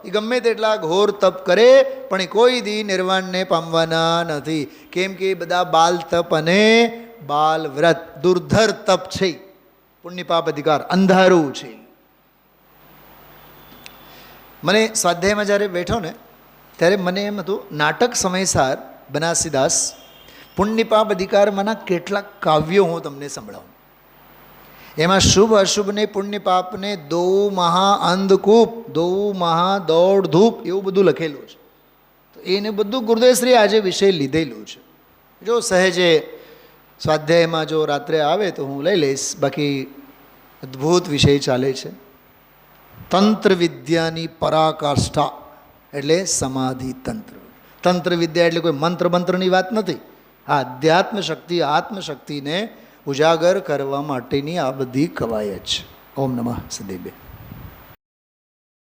Speaker 1: એ ગમે તેટલા ઘોર તપ કરે પણ એ કોઈ દી નિર્વાણને પામવાના નથી. કેમ કે એ બધા બાલ તપ અને બાલ વ્રત દુર્ધર તપ છે. પુણ્ય પાપ અધિકાર અંધારું છે. મને સ્વાધ્યાયમાં જ્યારે બેઠો ને ત્યારે મને એમ હતું, નાટક સમયસાર બનાસીદાસ પુણ્ય પાપ અધિકારમાંના કેટલાક કાવ્યો હું તમને સંભળાવું. એમાં શુભ અશુભને પુણ્ય પાપને દો મહા અંધકૂપ, દો મહા દોડ ધૂપ એવું બધું લખેલું છે. તો એને બધું ગુરુદેવશ્રી આજે વિષય લીધેલું છે. જો સહેજે સ્વાધ્યાયમાં જો રાત્રે આવે તો હું લઈ લઈશ. બાકી અદ્ભુત વિષય ચાલે છે. તંત્ર વિદ્યાની પરાકાષ્ઠા એટલે સમાધિ તંત્ર. તંત્ર વિદ્યા એટલે કોઈ મંત્ર મંત્રની વાત નથી. આ અધ્યાત્મ શક્તિ, આત્મશક્તિને ઉજાગર કરવા માટેની આ બધી કવાયત છે. ઓમ નમઃ સદેવે.